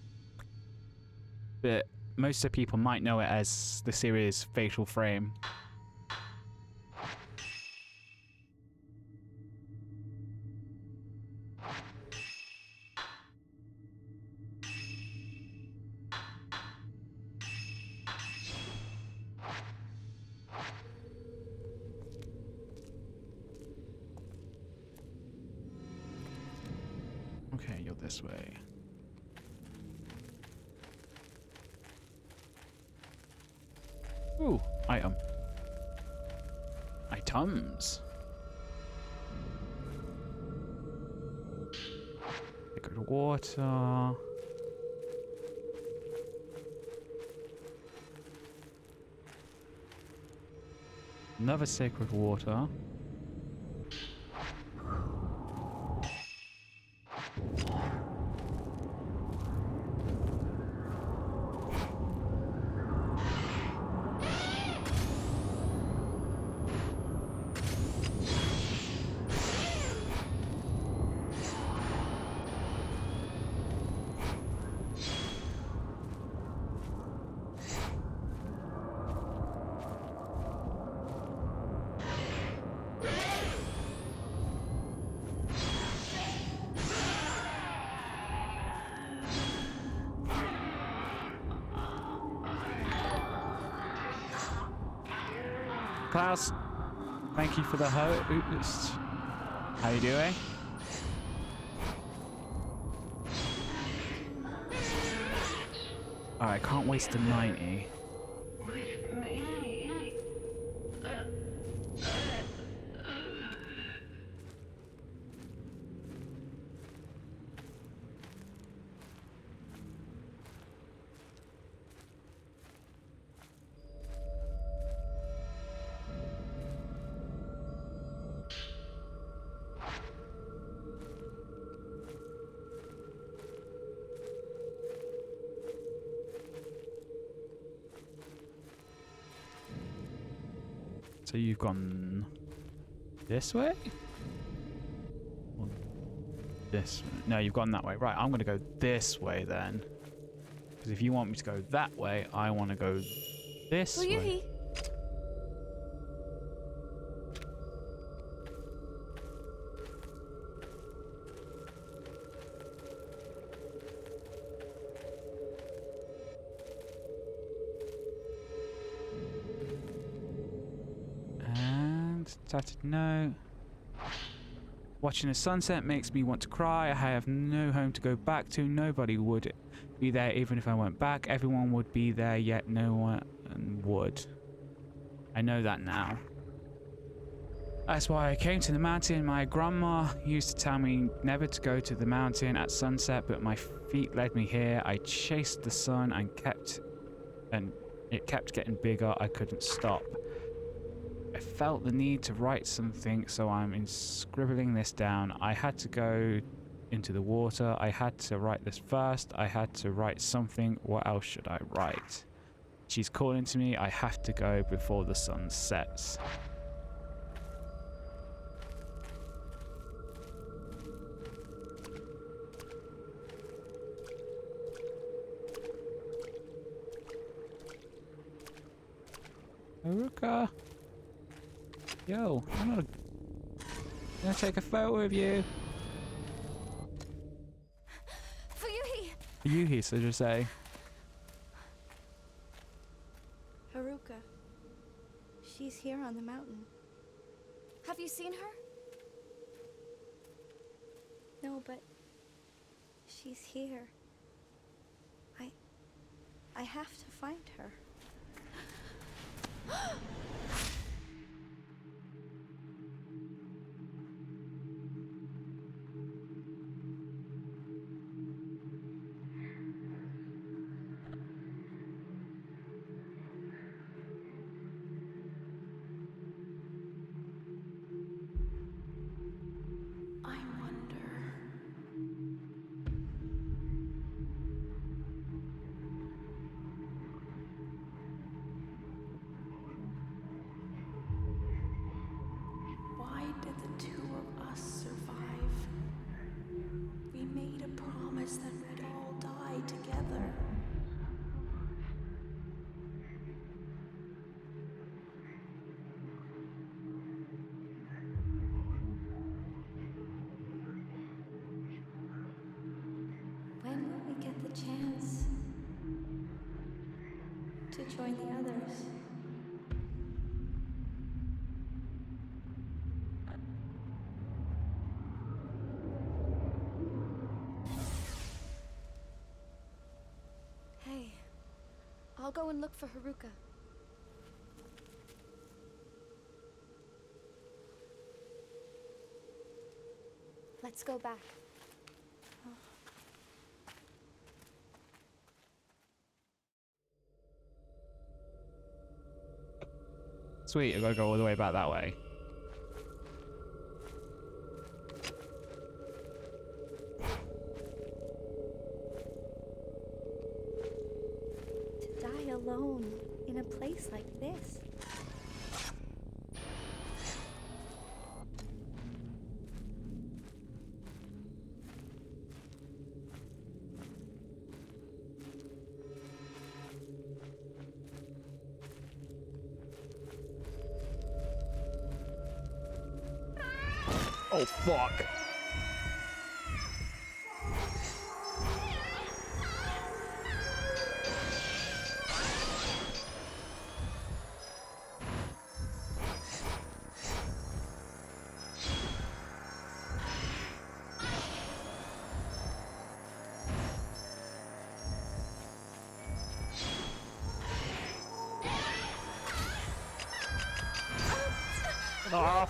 but most of the people might know it as the series Fatal Frame. Okay, you're this way. Ooh, item. Items. Sacred water. Another sacred water. Klaus, thank you for the host. How you doing? Alright, can't waste a 90. So you've gone this way? Or this way? No, you've gone that way. Right, I'm going to go this way then. Because if you want me to go that way, I want to go this way. Fuyuhi! And tattered note. Watching the sunset makes me want to cry. I have no home to go back to. Nobody would be there even if I went back. Everyone would be there, yet no one would. I know that now. That's why I came to the mountain. My grandma used to tell me never to go to the mountain at sunset, but my feet led me here. I chased the sun and it kept getting bigger. I couldn't stop. I felt the need to write something, so I'm scribbling this down. I had to go into the water. I had to write this first. I had to write something. What else should I write? She's calling to me. I have to go before the sun sets. Haruka. Yo, I'm gonna take a photo of you. Fuyuhi! Yuhi, so just say. Haruka. She's here on the mountain. Have you seen her? No, but she's here. I have to find her. I wonder. Why did the two of us survive? We made a promise that we'd all die together. When will we get the chance to join the others? Hey, I'll go and look for Haruka. Let's go back. Sweet, I gotta go all the way back that way. To die alone in a place like this. Oh, fuck. Ah.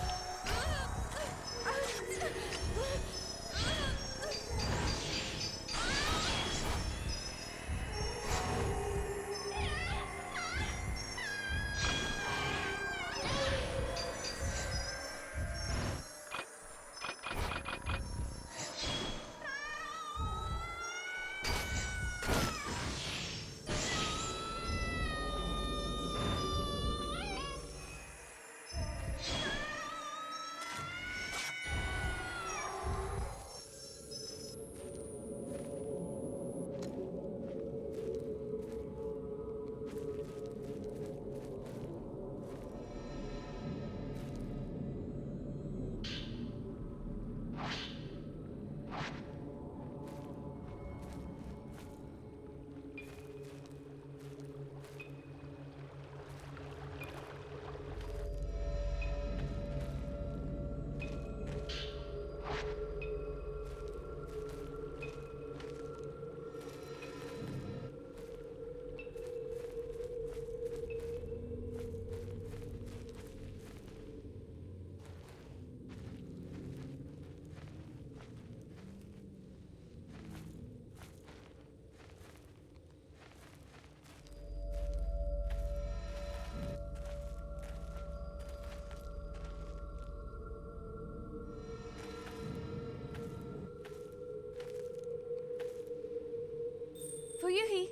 Fuyuhi!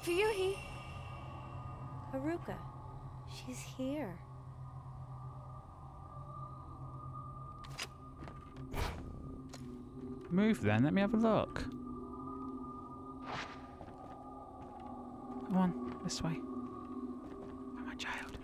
Fuyuhi! Haruka, she's here. Move then, let me have a look. Come on, this way. Come on, child.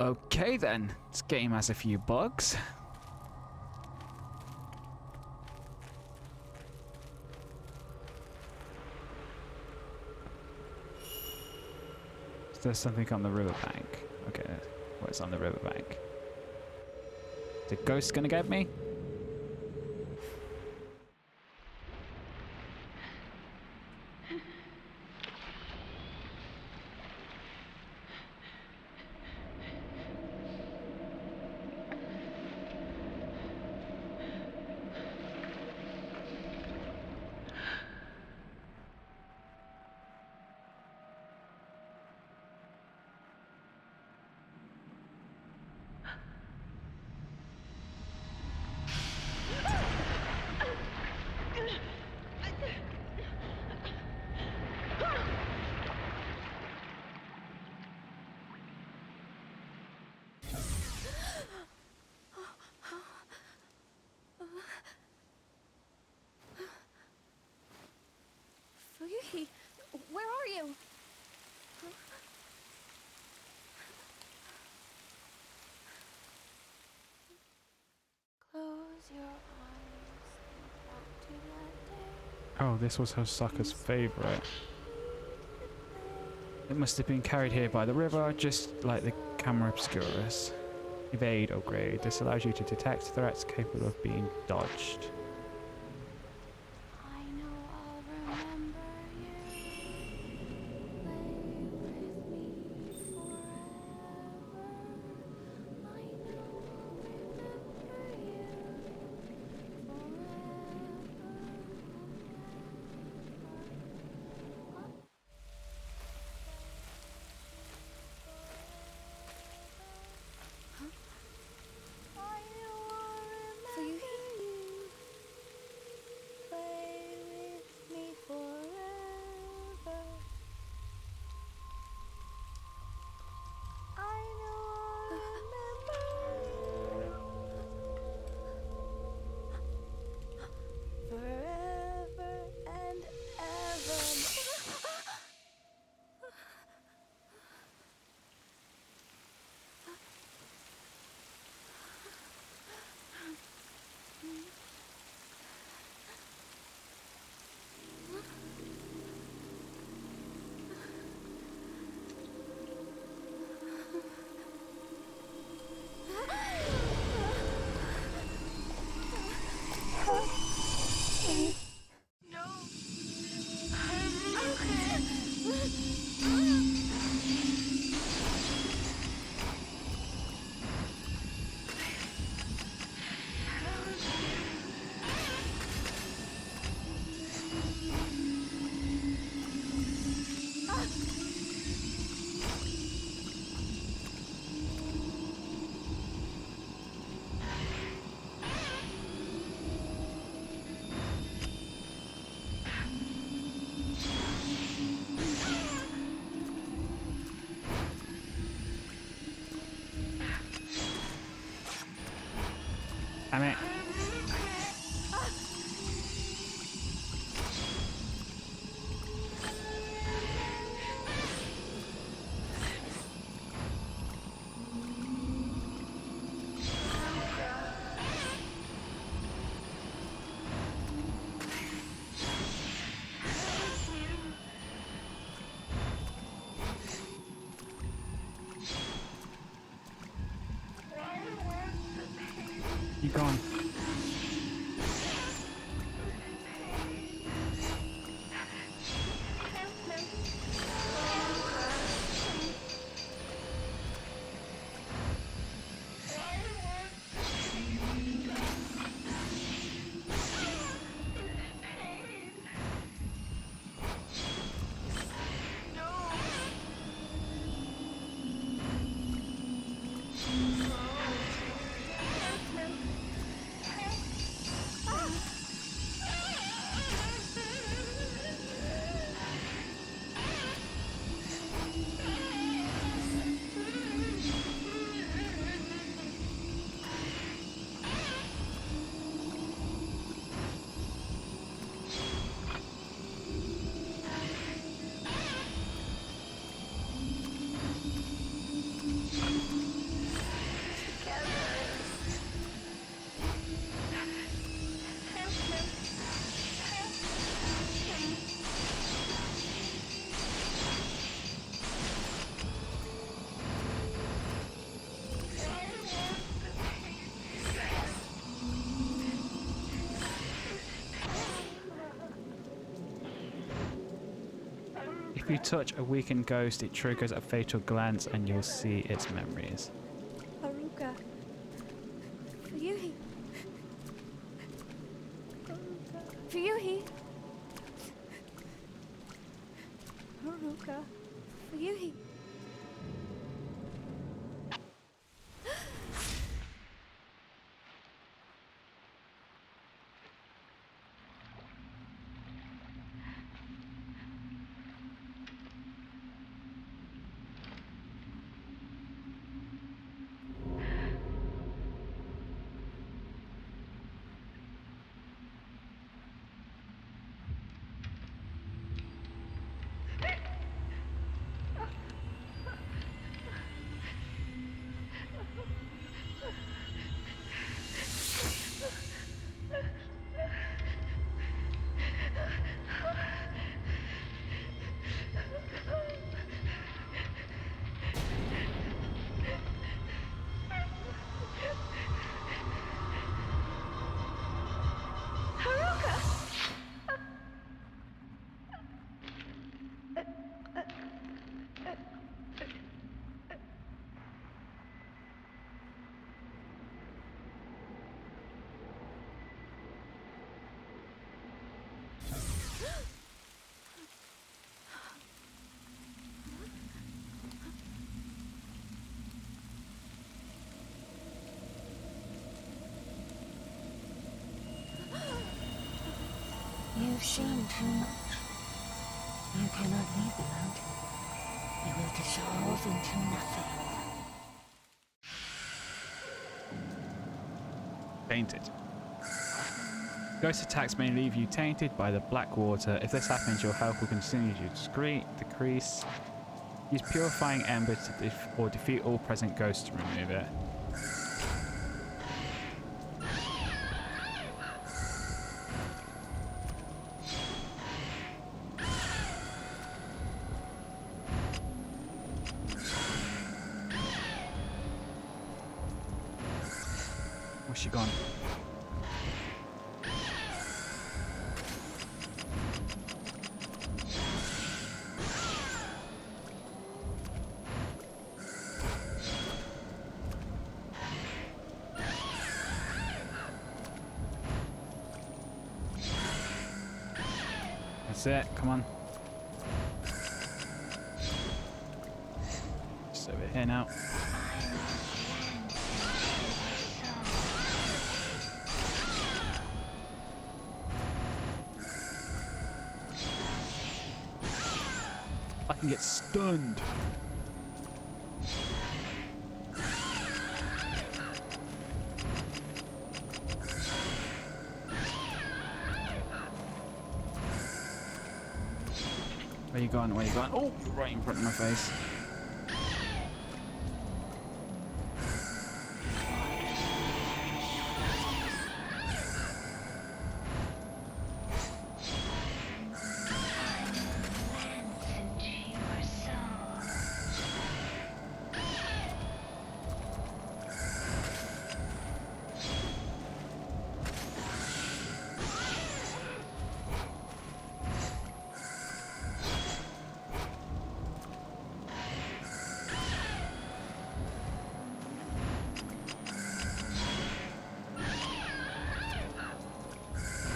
Okay then, this game has a few bugs. Is there something on the riverbank? Okay, what's on the riverbank? The ghost gonna get me? Fuyuhi, where are you? Close your eyes. Think back to that day. Oh, this was Hosaka's favorite. It must have been carried here by the river, just like the Camera Obscuras. Evade, upgrade. This allows you to detect threats capable of being dodged. I know I'll remember you. Play with me forever. I know I'll remember you forever. I know I'll remember Fuyuhi? you. Damn it. You gone? If you touch a weakened ghost, it triggers a fatal glance and you'll see its memories. Haruka. Fuyuhi. Fuyuhi. Haruka. Fuyuhi. You've seen too much. You cannot leave the mountain. You will dissolve into nothing. Tainted. Ghost attacks may leave you tainted by the black water. If this happens, your health will continue to decrease. Use purifying ember to or defeat all present ghosts to remove it. Where's she gone? That's it, come on. Just over here now. I can get stunned. Where you going? Where you going? Oh, right in front of my face.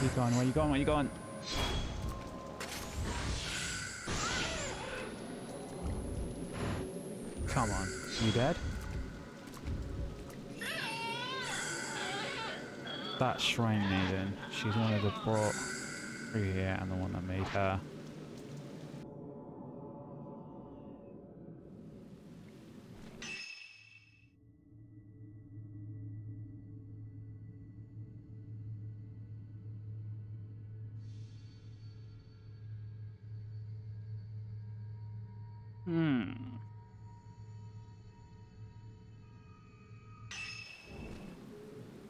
Where you going? Where you going? Where you going? Come on. You dead? That Shrine Maiden. She's one of the brought through here and the one that made her.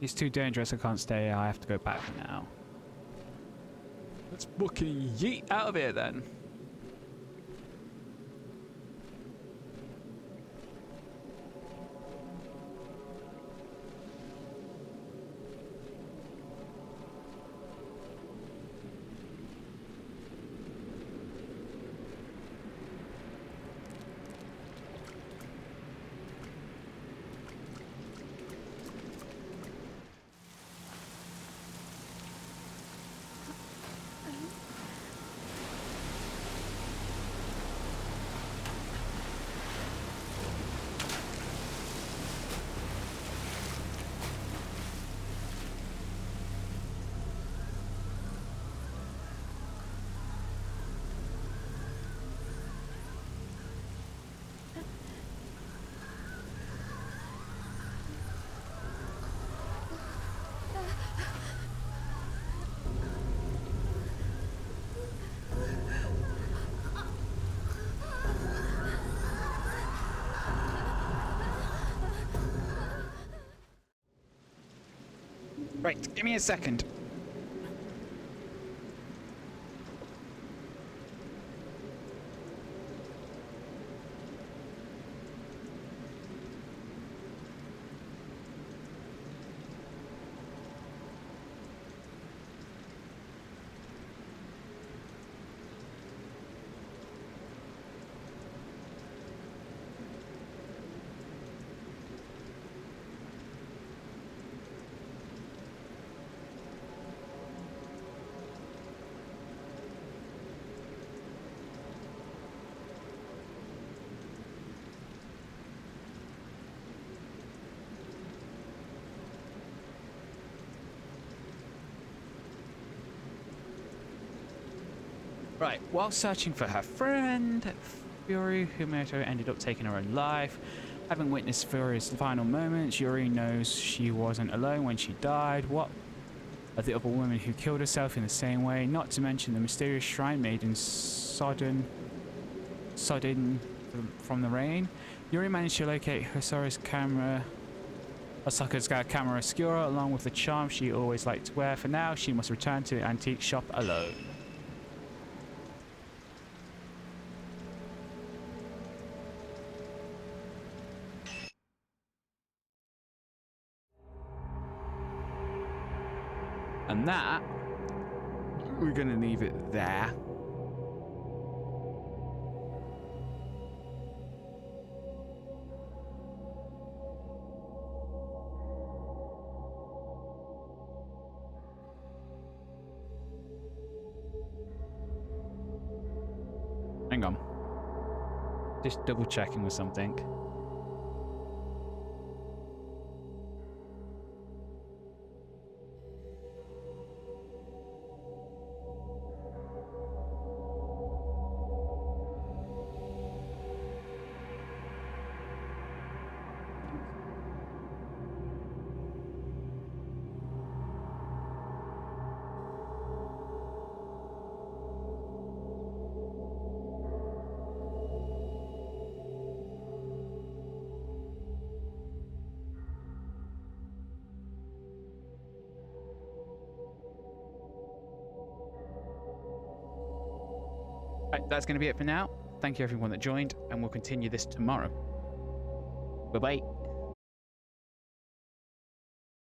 It's too dangerous, I can't stay. I have to go back now. Let's fucking yeet out of here then. Right, give me a second. Right, while searching for her friend, Fury Humato ended up taking her own life. Having witnessed Fury's final moments, Yuri knows she wasn't alone when she died. What are the other women who killed herself in the same way? Not to mention the mysterious Shrine Maiden sodden from the rain. Yuri managed to locate Osaka's camera Obscura along with the charm she always liked to wear. For now, she must return to the antique shop alone. And that, we're going to leave it there. Hang on. Just double checking with something. Right, that's going to be it for now. Thank you everyone that joined, and we'll continue this tomorrow. Bye-bye.